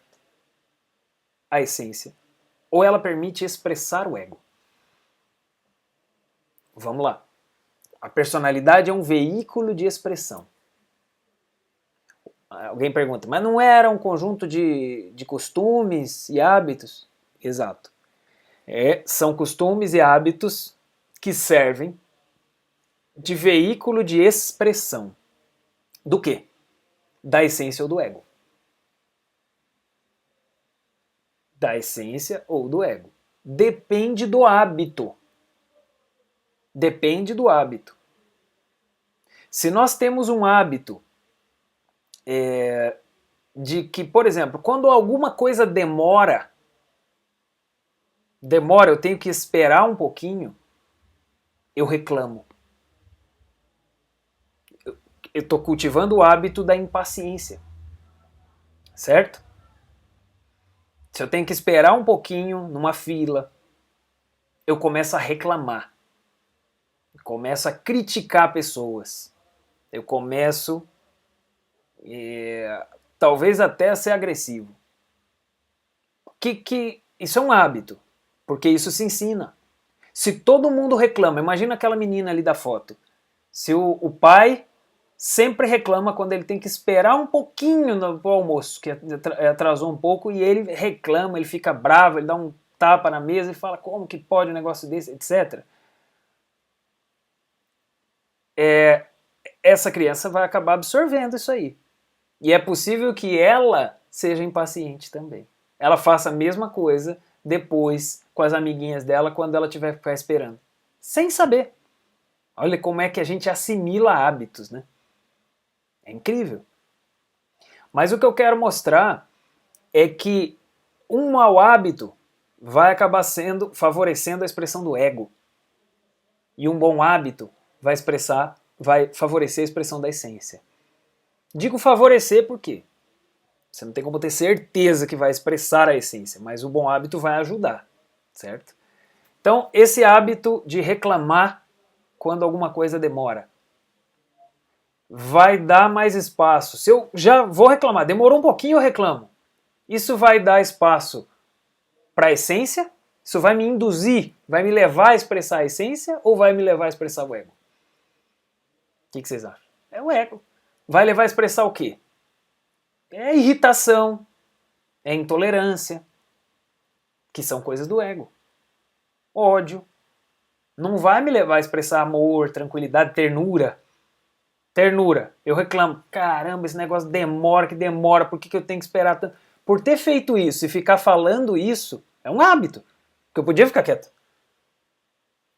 a essência, ou ela permite expressar o ego. Vamos lá. A personalidade é um veículo de expressão. Alguém pergunta, mas não era um conjunto de costumes e hábitos? Exato. São costumes e hábitos que servem de veículo de expressão. Do quê? Da essência ou do ego. Da essência ou do ego. Depende do hábito. Depende do hábito. Se nós temos um hábito de que, por exemplo, quando alguma coisa demora, eu tenho que esperar um pouquinho, eu reclamo. Eu estou cultivando o hábito da impaciência, certo? Se eu tenho que esperar um pouquinho numa fila, eu começo a reclamar, eu começo a criticar pessoas, eu começo talvez até a ser agressivo. Isso é um hábito, porque isso se ensina. Se todo mundo reclama, imagina aquela menina ali da foto, se o pai sempre reclama quando ele tem que esperar um pouquinho no almoço, que atrasou um pouco, e ele reclama, ele fica bravo, ele dá um tapa na mesa e fala como que pode um negócio desse, etc. Essa criança vai acabar absorvendo isso aí. E é possível que ela seja impaciente também. Ela faça a mesma coisa depois com as amiguinhas dela quando ela tiver que ficar esperando. Sem saber. Olha como é que a gente assimila hábitos, né? É incrível. Mas o que eu quero mostrar é que um mau hábito vai acabar favorecendo a expressão do ego. E um bom hábito vai favorecer a expressão da essência. Digo favorecer porque você não tem como ter certeza que vai expressar a essência, mas o bom hábito vai ajudar, certo? Então, esse hábito de reclamar quando alguma coisa demora vai dar mais espaço. Se eu já vou reclamar, demorou um pouquinho, eu reclamo. Isso vai dar espaço para a essência? Isso vai me induzir, vai me levar a expressar a essência ou vai me levar a expressar o ego? O que vocês acham? É o ego. Vai levar a expressar o quê? É irritação, é intolerância, que são coisas do ego. Ódio. Não vai me levar a expressar amor, tranquilidade, ternura. Ternura. Eu reclamo, caramba, esse negócio demora, por que eu tenho que esperar tanto? Por ter feito isso e ficar falando isso, é um hábito. Porque eu podia ficar quieto.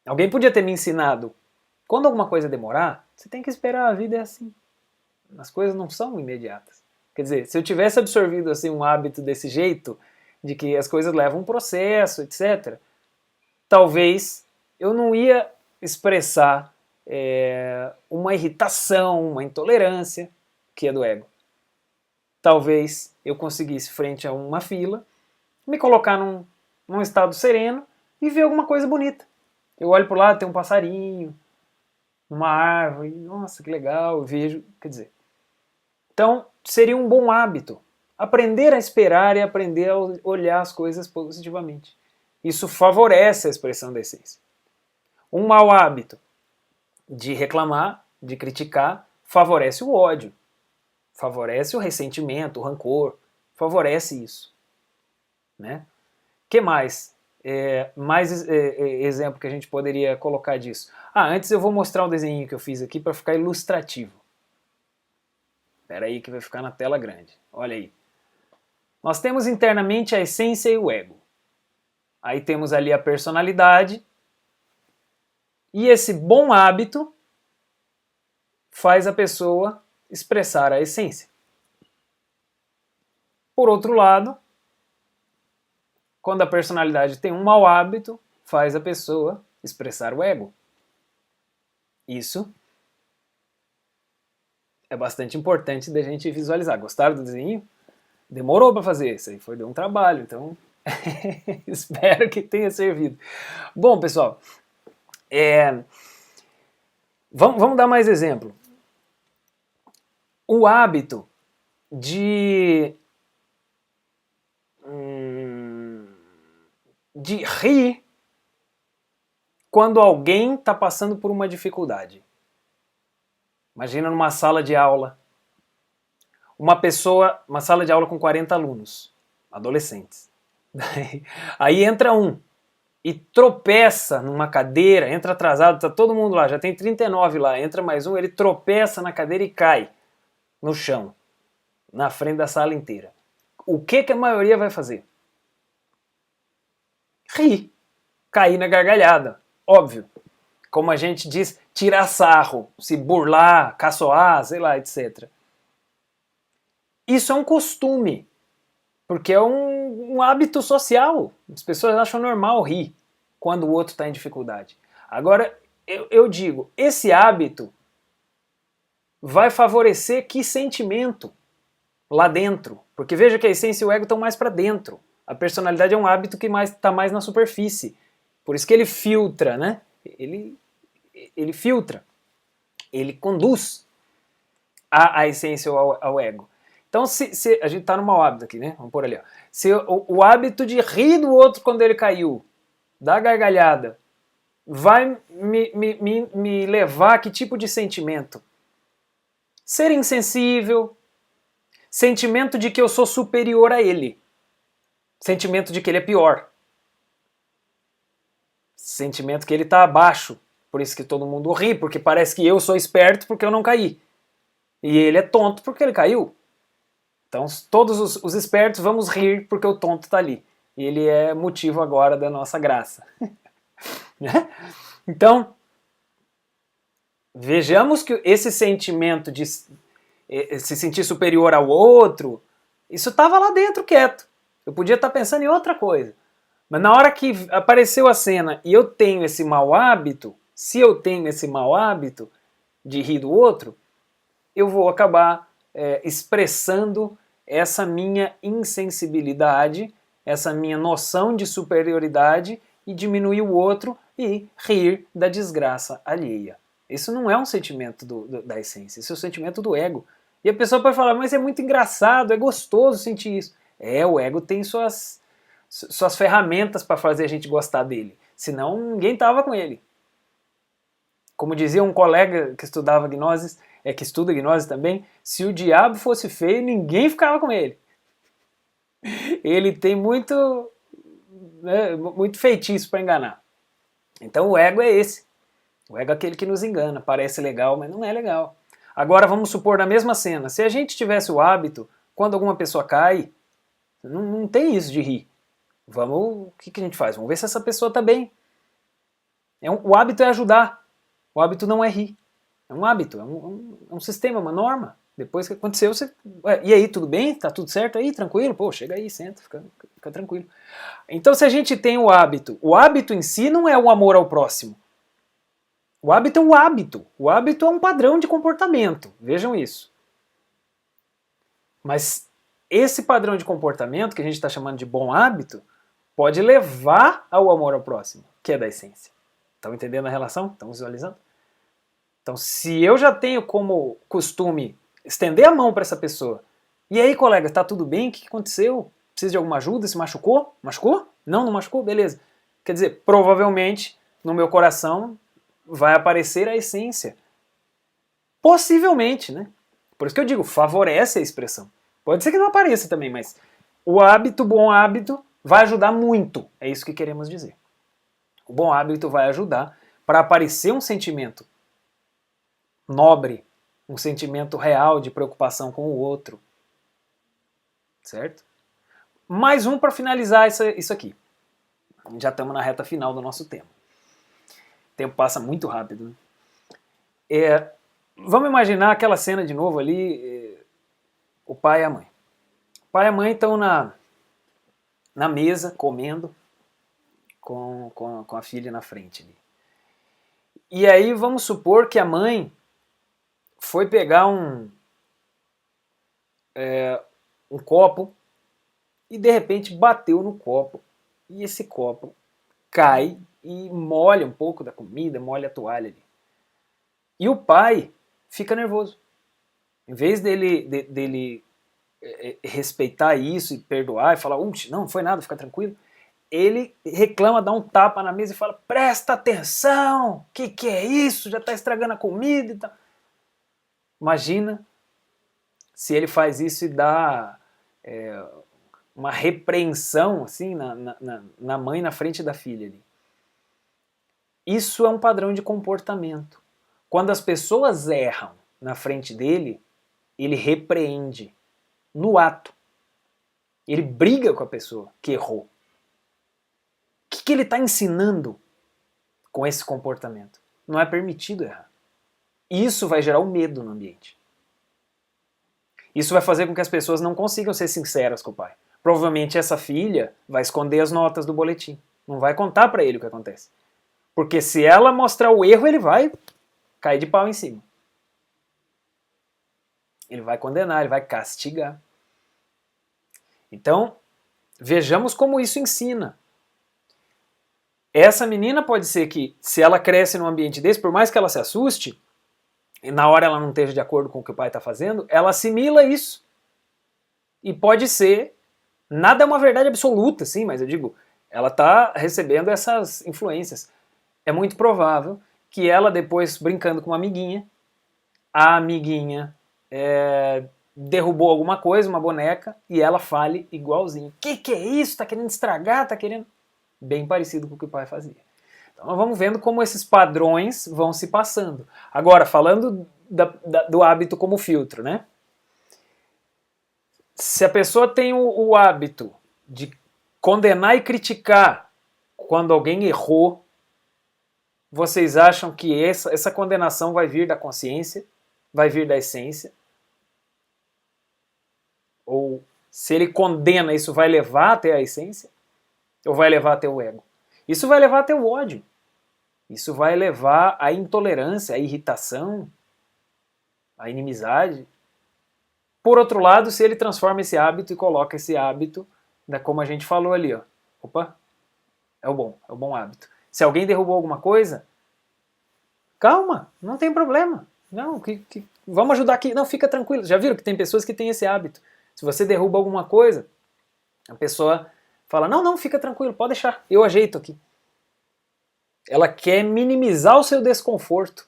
Alguém podia ter me ensinado. Quando alguma coisa demorar, você tem que esperar, a vida é assim. As coisas não são imediatas. Quer dizer, se eu tivesse absorvido assim um hábito desse jeito, de que as coisas levam um processo, etc., talvez eu não ia expressar uma irritação, uma intolerância, que é do ego. Talvez eu conseguisse, frente a uma fila, me colocar num estado sereno e ver alguma coisa bonita. Eu olho para o lado, tem um passarinho, uma árvore, nossa, que legal, eu vejo, quer dizer. Então, seria um bom hábito. Aprender a esperar e aprender a olhar as coisas positivamente. Isso favorece a expressão da essência. Um mau hábito de reclamar de criticar favorece o ódio, favorece o ressentimento, o rancor, favorece isso, né? Que mais? Exemplo que a gente poderia colocar disso. Antes eu vou mostrar um desenho que eu fiz aqui para ficar ilustrativo. Espera aí que vai ficar na tela grande. Olha aí. Nós temos internamente a essência e o ego. Aí temos ali a personalidade. E esse bom hábito faz a pessoa expressar a essência. Por outro lado, quando a personalidade tem um mau hábito, faz a pessoa expressar o ego. Isso é bastante importante da gente visualizar. Gostaram do desenho? Demorou para fazer, isso aí deu um trabalho, então espero que tenha servido. Bom, pessoal, vamos dar mais exemplo. O hábito de rir quando alguém está passando por uma dificuldade. Imagina numa sala de aula, uma sala de aula com 40 alunos, adolescentes. Aí entra um e tropeça numa cadeira, entra atrasado, tá todo mundo lá, já tem 39 lá, entra mais um, ele tropeça na cadeira e cai no chão, na frente da sala inteira. O que a maioria vai fazer? Rir, cair na gargalhada, óbvio. Como a gente diz, tirar sarro, se burlar, caçoar, sei lá, etc. Isso é um costume, porque é um hábito social. As pessoas acham normal rir quando o outro está em dificuldade. Agora, eu digo, esse hábito vai favorecer que sentimento lá dentro? Porque veja que a essência e o ego estão mais para dentro. A personalidade é um hábito que está mais na superfície. Por isso que ele filtra, né? Ele filtra, ele conduz a essência ao ego. Então, se a gente está no mau hábito aqui, né? Vamos por ali. Ó. Se o hábito de rir do outro quando ele caiu, da gargalhada, vai me levar a que tipo de sentimento? Ser insensível, sentimento de que eu sou superior a ele, sentimento de que ele é pior, sentimento que ele está abaixo, por isso que todo mundo ri, porque parece que eu sou esperto porque eu não caí. E ele é tonto porque ele caiu. Então todos os espertos vamos rir porque o tonto está ali. E ele é motivo agora da nossa graça. Então, vejamos que esse sentimento de se sentir superior ao outro, isso estava lá dentro quieto. Eu podia estar pensando em outra coisa. Mas na hora que apareceu a cena e eu tenho esse mau hábito, se eu tenho esse mau hábito de rir do outro, eu vou acabar expressando essa minha insensibilidade, essa minha noção de superioridade e diminuir o outro e rir da desgraça alheia. Isso não é um sentimento da essência, isso é o sentimento do ego. E a pessoa pode falar, mas é muito engraçado, é gostoso sentir isso. O ego tem suas ferramentas para fazer a gente gostar dele. Senão ninguém estava com ele. Como dizia um colega que estudava gnoses, que estuda gnose também, se o diabo fosse feio, ninguém ficava com ele. Ele tem muito feitiço para enganar. Então o ego é esse. O ego é aquele que nos engana. Parece legal, mas não é legal. Agora vamos supor na mesma cena, se a gente tivesse o hábito, quando alguma pessoa cai, não tem isso de rir. O que a gente faz? Vamos ver se essa pessoa está bem. O hábito é ajudar. O hábito não é rir. É um hábito, é um sistema, uma norma. Depois que aconteceu, você... E aí, tudo bem? Tá tudo certo aí? Tranquilo? Pô, chega aí, senta, fica tranquilo. Então, se a gente tem o hábito em si não é o amor ao próximo. O hábito é o hábito. O hábito é um padrão de comportamento. Vejam isso. Mas esse padrão de comportamento, que a gente está chamando de bom hábito, pode levar ao amor ao próximo, que é da essência. Estão entendendo a relação? Estão visualizando? Então, se eu já tenho como costume estender a mão para essa pessoa, e aí, colega, tá tudo bem? O que aconteceu? Precisa de alguma ajuda? Se machucou? Machucou? Não machucou? Beleza. Quer dizer, provavelmente, no meu coração, vai aparecer a essência. Possivelmente, né? Por isso que eu digo, favorece a expressão. Pode ser que não apareça também, mas o hábito, o bom hábito, vai ajudar muito. É isso que queremos dizer. O bom hábito vai ajudar para aparecer um sentimento nobre, um sentimento real de preocupação com o outro. Certo? Mais um para finalizar isso aqui. Já estamos na reta final do nosso tema. O tempo passa muito rápido. Né? Vamos imaginar aquela cena de novo ali, o pai e a mãe. O pai e a mãe estão na mesa, comendo, com a filha na frente. Ali. E aí vamos supor que a mãe foi pegar um copo e de repente bateu no copo. E esse copo cai e molha um pouco da comida, molha a toalha ali. E o pai fica nervoso. Em vez dele respeitar isso e perdoar e falar, não foi nada, fica tranquilo, ele reclama, dá um tapa na mesa e fala, presta atenção, que é isso? Já está estragando a comida e tal. Imagina se ele faz isso e dá uma repreensão assim, na mãe na frente da filha. Ali. Isso é um padrão de comportamento. Quando as pessoas erram na frente dele, ele repreende no ato. Ele briga com a pessoa que errou. O que ele está ensinando com esse comportamento? Não é permitido errar. Isso vai gerar um medo no ambiente. Isso vai fazer com que as pessoas não consigam ser sinceras com o pai. Provavelmente essa filha vai esconder as notas do boletim. Não vai contar para ele o que acontece. Porque se ela mostrar o erro, ele vai cair de pau em cima. Ele vai condenar, ele vai castigar. Então, vejamos como isso ensina. Essa menina pode ser que, se ela cresce num ambiente desse, por mais que ela se assuste, e na hora ela não esteja de acordo com o que o pai está fazendo, ela assimila isso. E pode ser, nada é uma verdade absoluta, sim, mas eu digo, ela está recebendo essas influências. É muito provável que ela, depois, brincando com uma amiguinha, a amiguinha derrubou alguma coisa, uma boneca, e ela fale igualzinho. Que é isso? Tá querendo estragar? Tá querendo... Bem parecido com o que o pai fazia. Então nós vamos vendo como esses padrões vão se passando. Agora, falando do hábito como filtro, né? Se a pessoa tem o hábito de condenar e criticar quando alguém errou, vocês acham que essa condenação vai vir da consciência? Vai vir da essência? Ou se ele condena, isso vai levar até a essência? Ou vai levar até o ego? Isso vai levar até o ódio. Isso vai levar à intolerância, à irritação, à inimizade. Por outro lado, se ele transforma esse hábito e coloca esse hábito, como a gente falou ali, ó. Opa, é o bom hábito. Se alguém derrubou alguma coisa, calma, não tem problema. Não, vamos ajudar aqui. Não, fica tranquilo. Já viram que tem pessoas que têm esse hábito? Se você derruba alguma coisa, a pessoa fala, não, fica tranquilo, pode deixar, eu ajeito aqui. Ela quer minimizar o seu desconforto.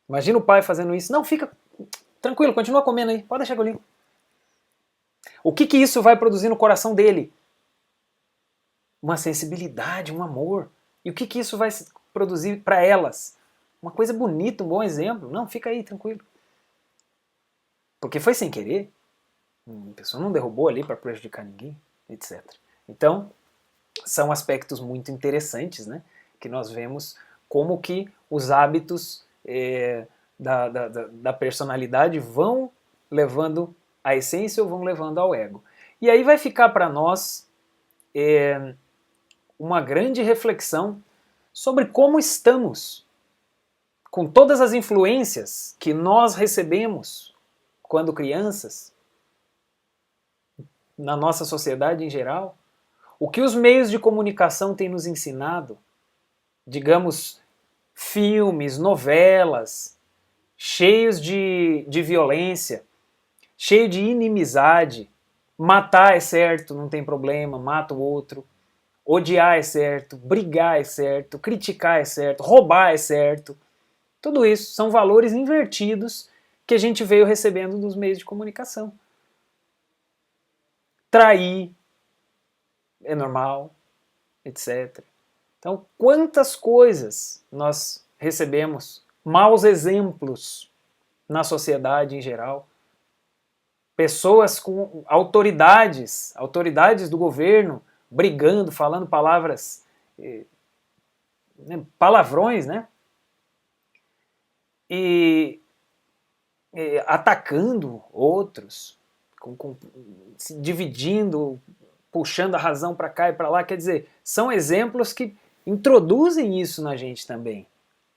Imagina o pai fazendo isso. Não, fica tranquilo, continua comendo aí, pode deixar que eu limpo. O que isso vai produzir no coração dele? Uma sensibilidade, um amor. E o que isso vai produzir para elas? Uma coisa bonita, um bom exemplo. Não, fica aí, tranquilo. Porque foi sem querer. A pessoa não derrubou ali para prejudicar ninguém, etc. Então, são aspectos muito interessantes, né? Que nós vemos como que os hábitos da personalidade vão levando à essência ou vão levando ao ego. E aí vai ficar para nós uma grande reflexão sobre como estamos com todas as influências que nós recebemos quando crianças, na nossa sociedade em geral, o que os meios de comunicação têm nos ensinado, digamos, filmes, novelas, cheios de violência, cheio de inimizade, matar é certo, não tem problema, mata o outro, odiar é certo, brigar é certo, criticar é certo, roubar é certo, Tudo isso são valores invertidos que a gente veio recebendo dos meios de comunicação. Trair é normal, etc. Então, quantas coisas nós recebemos, maus exemplos na sociedade em geral, pessoas com autoridades do governo brigando, falando palavras, palavrões, né? E atacando outros, se dividindo, puxando a razão para cá e para lá. Quer dizer, são exemplos que introduzem isso na gente também.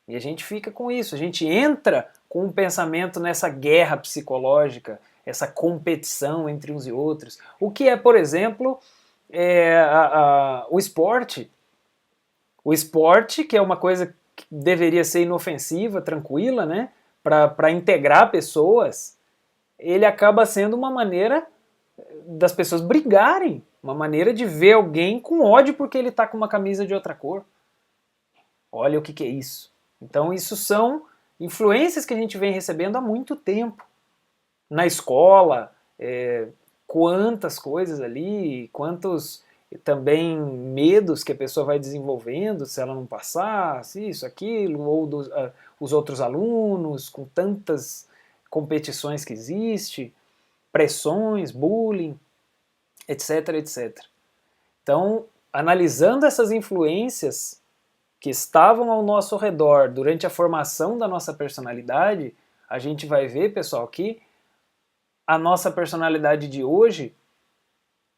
E a gente fica com isso, a gente entra com um pensamento nessa guerra psicológica, essa competição entre uns e outros. O que é, por exemplo, o esporte. O esporte, que é uma coisa que deveria ser inofensiva, tranquila, né? Para integrar pessoas, ele acaba sendo uma maneira das pessoas brigarem, uma maneira de ver alguém com ódio porque ele está com uma camisa de outra cor. Olha o que é isso. Então isso são influências que a gente vem recebendo há muito tempo. Na escola, quantas coisas ali, quantos também medos que a pessoa vai desenvolvendo se ela não passar, isso, aquilo, ou os outros alunos, com tantas competições que existem, pressões, bullying, etc, etc. Então, analisando essas influências que estavam ao nosso redor durante a formação da nossa personalidade, a gente vai ver, pessoal, que a nossa personalidade de hoje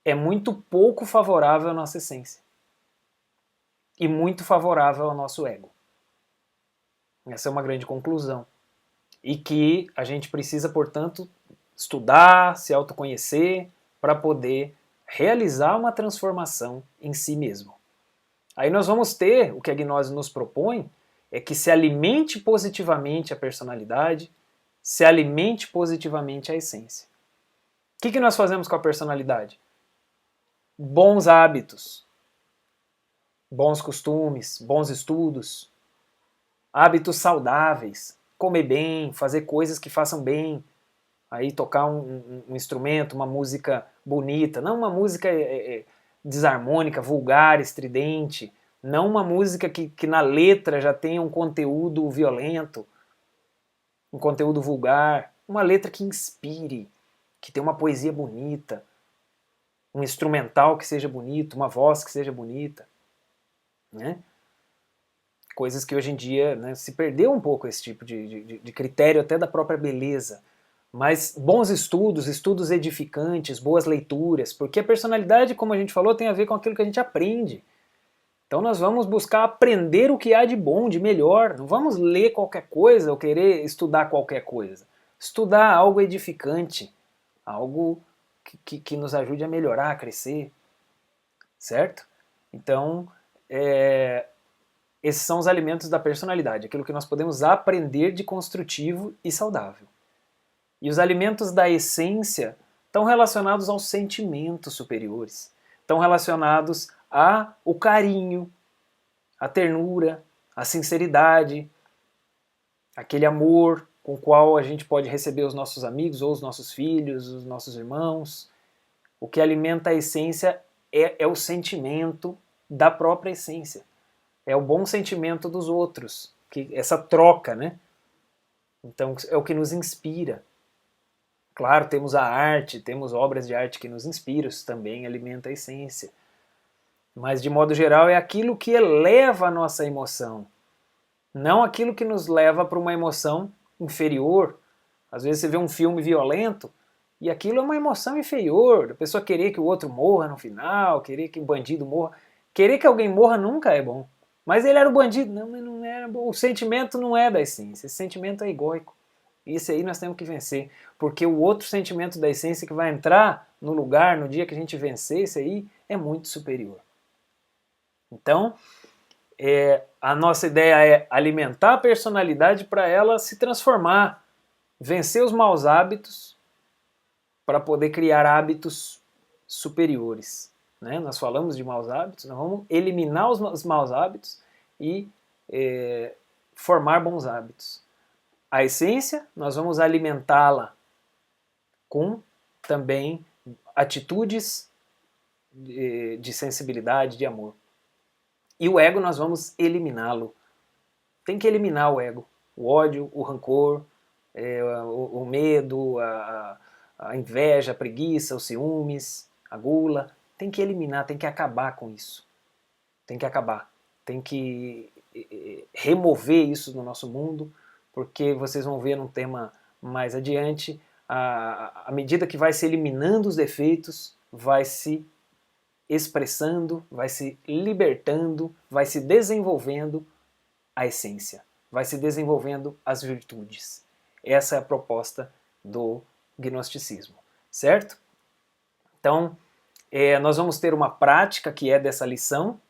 é muito pouco favorável à nossa essência e muito favorável ao nosso ego. Essa é uma grande conclusão. E que a gente precisa, portanto, estudar, se autoconhecer para poder realizar uma transformação em si mesmo. Aí nós vamos ter, o que a gnose nos propõe, é que se alimente positivamente a personalidade, se alimente positivamente a essência. O que nós fazemos com a personalidade? Bons hábitos, bons costumes, bons estudos, hábitos saudáveis, comer bem, fazer coisas que façam bem, aí tocar um instrumento, uma música bonita, não uma música desarmônica, vulgar, estridente, não uma música que na letra já tenha um conteúdo violento, um conteúdo vulgar, uma letra que inspire, que tenha uma poesia bonita, um instrumental que seja bonito, uma voz que seja bonita, né? Coisas que hoje em dia, né, se perdeu um pouco esse tipo de critério até da própria beleza. Mas bons estudos, estudos edificantes, boas leituras, porque a personalidade, como a gente falou, tem a ver com aquilo que a gente aprende. Então nós vamos buscar aprender o que há de bom, de melhor. Não vamos ler qualquer coisa ou querer estudar qualquer coisa. Estudar algo edificante, algo que nos ajude a melhorar, a crescer, certo? Então, esses são os alimentos da personalidade, aquilo que nós podemos aprender de construtivo e saudável. E os alimentos da essência estão relacionados aos sentimentos superiores, estão relacionados ao carinho, à ternura, à sinceridade, aquele amor com o qual a gente pode receber os nossos amigos ou os nossos filhos, os nossos irmãos. O que alimenta a essência é o sentimento da própria essência. É o bom sentimento dos outros, essa troca, né? Então é o que nos inspira. Claro, temos a arte, temos obras de arte que nos inspiram, isso também alimenta a essência. Mas, de modo geral, é aquilo que eleva a nossa emoção, não aquilo que nos leva para uma emoção inferior. Às vezes você vê um filme violento e aquilo é uma emoção inferior, a pessoa querer que o outro morra no final, querer que o bandido morra. Querer que alguém morra nunca é bom. Mas ele era o bandido. Não, mas não era bom. O sentimento não é da essência, esse sentimento é egóico. Isso aí nós temos que vencer, porque o outro sentimento da essência que vai entrar no lugar, no dia que a gente vencer esse aí, é muito superior. Então, a nossa ideia é alimentar a personalidade para ela se transformar, vencer os maus hábitos para poder criar hábitos superiores. Né? Nós falamos de maus hábitos, nós vamos eliminar os maus hábitos e formar bons hábitos. A essência, nós vamos alimentá-la com também atitudes de sensibilidade, de amor. E o ego nós vamos eliminá-lo. Tem que eliminar o ego. O ódio, o rancor, o medo, a inveja, a preguiça, os ciúmes, a gula. Tem que eliminar, tem que acabar com isso. Tem que acabar. Tem que remover isso do nosso mundo, porque vocês vão ver num tema mais adiante, à medida que vai se eliminando os defeitos, vai se expressando, vai se libertando, vai se desenvolvendo a essência, vai se desenvolvendo as virtudes. Essa é a proposta do gnosticismo, certo? Então, nós vamos ter uma prática que é dessa lição,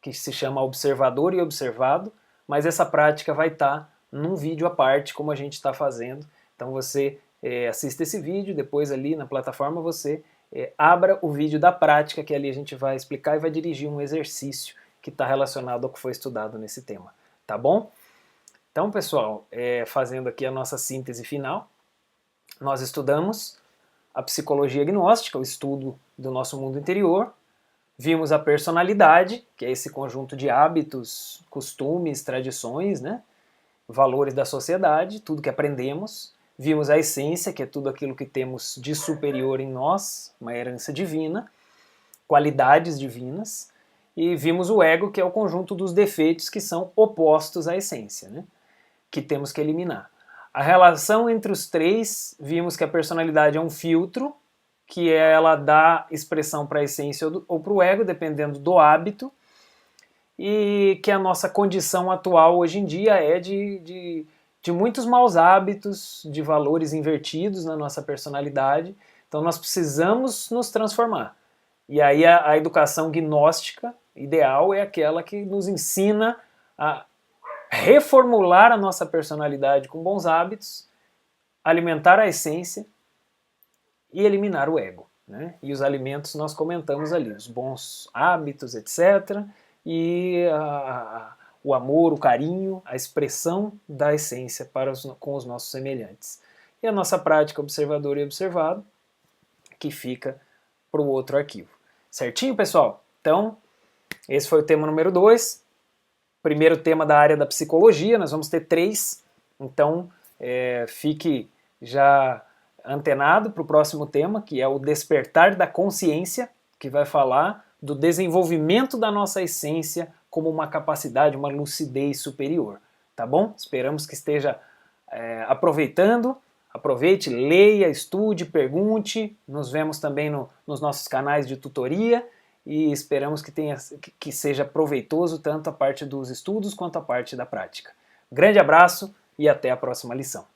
que se chama observador e observado, mas essa prática vai estar num vídeo à parte, como a gente está fazendo. Então você assista esse vídeo, depois ali na plataforma você abra o vídeo da prática, que ali a gente vai explicar e vai dirigir um exercício que está relacionado ao que foi estudado nesse tema, tá bom? Então, pessoal, fazendo aqui a nossa síntese final, nós estudamos a psicologia gnóstica, o estudo do nosso mundo interior, vimos a personalidade, que é esse conjunto de hábitos, costumes, tradições, né? Valores da sociedade, tudo que aprendemos. Vimos a essência, que é tudo aquilo que temos de superior em nós, uma herança divina, qualidades divinas. E vimos o ego, que é o conjunto dos defeitos que são opostos à essência, né? Que temos que eliminar. A relação entre os três, vimos que a personalidade é um filtro, que ela dá expressão para a essência ou para o ego, dependendo do hábito, e que a nossa condição atual hoje em dia é de muitos maus hábitos, de valores invertidos na nossa personalidade. Então nós precisamos nos transformar. E aí a educação gnóstica ideal é aquela que nos ensina a reformular a nossa personalidade com bons hábitos, alimentar a essência e eliminar o ego, né? E os alimentos nós comentamos ali, os bons hábitos, etc., e o amor, o carinho, a expressão da essência com os nossos semelhantes. E a nossa prática observador e observado, que fica para o outro arquivo. Certinho, pessoal? Então, esse foi o tema número 2. Primeiro tema da área da psicologia, nós vamos ter 3. Então, fique já antenado para o próximo tema, que é o despertar da consciência, que vai falar do desenvolvimento da nossa essência como uma capacidade, uma lucidez superior, tá bom? Esperamos que esteja aproveitando, aproveite, leia, estude, pergunte, nos vemos também nos nossos canais de tutoria e esperamos que seja proveitoso tanto a parte dos estudos quanto a parte da prática. Grande abraço e até a próxima lição.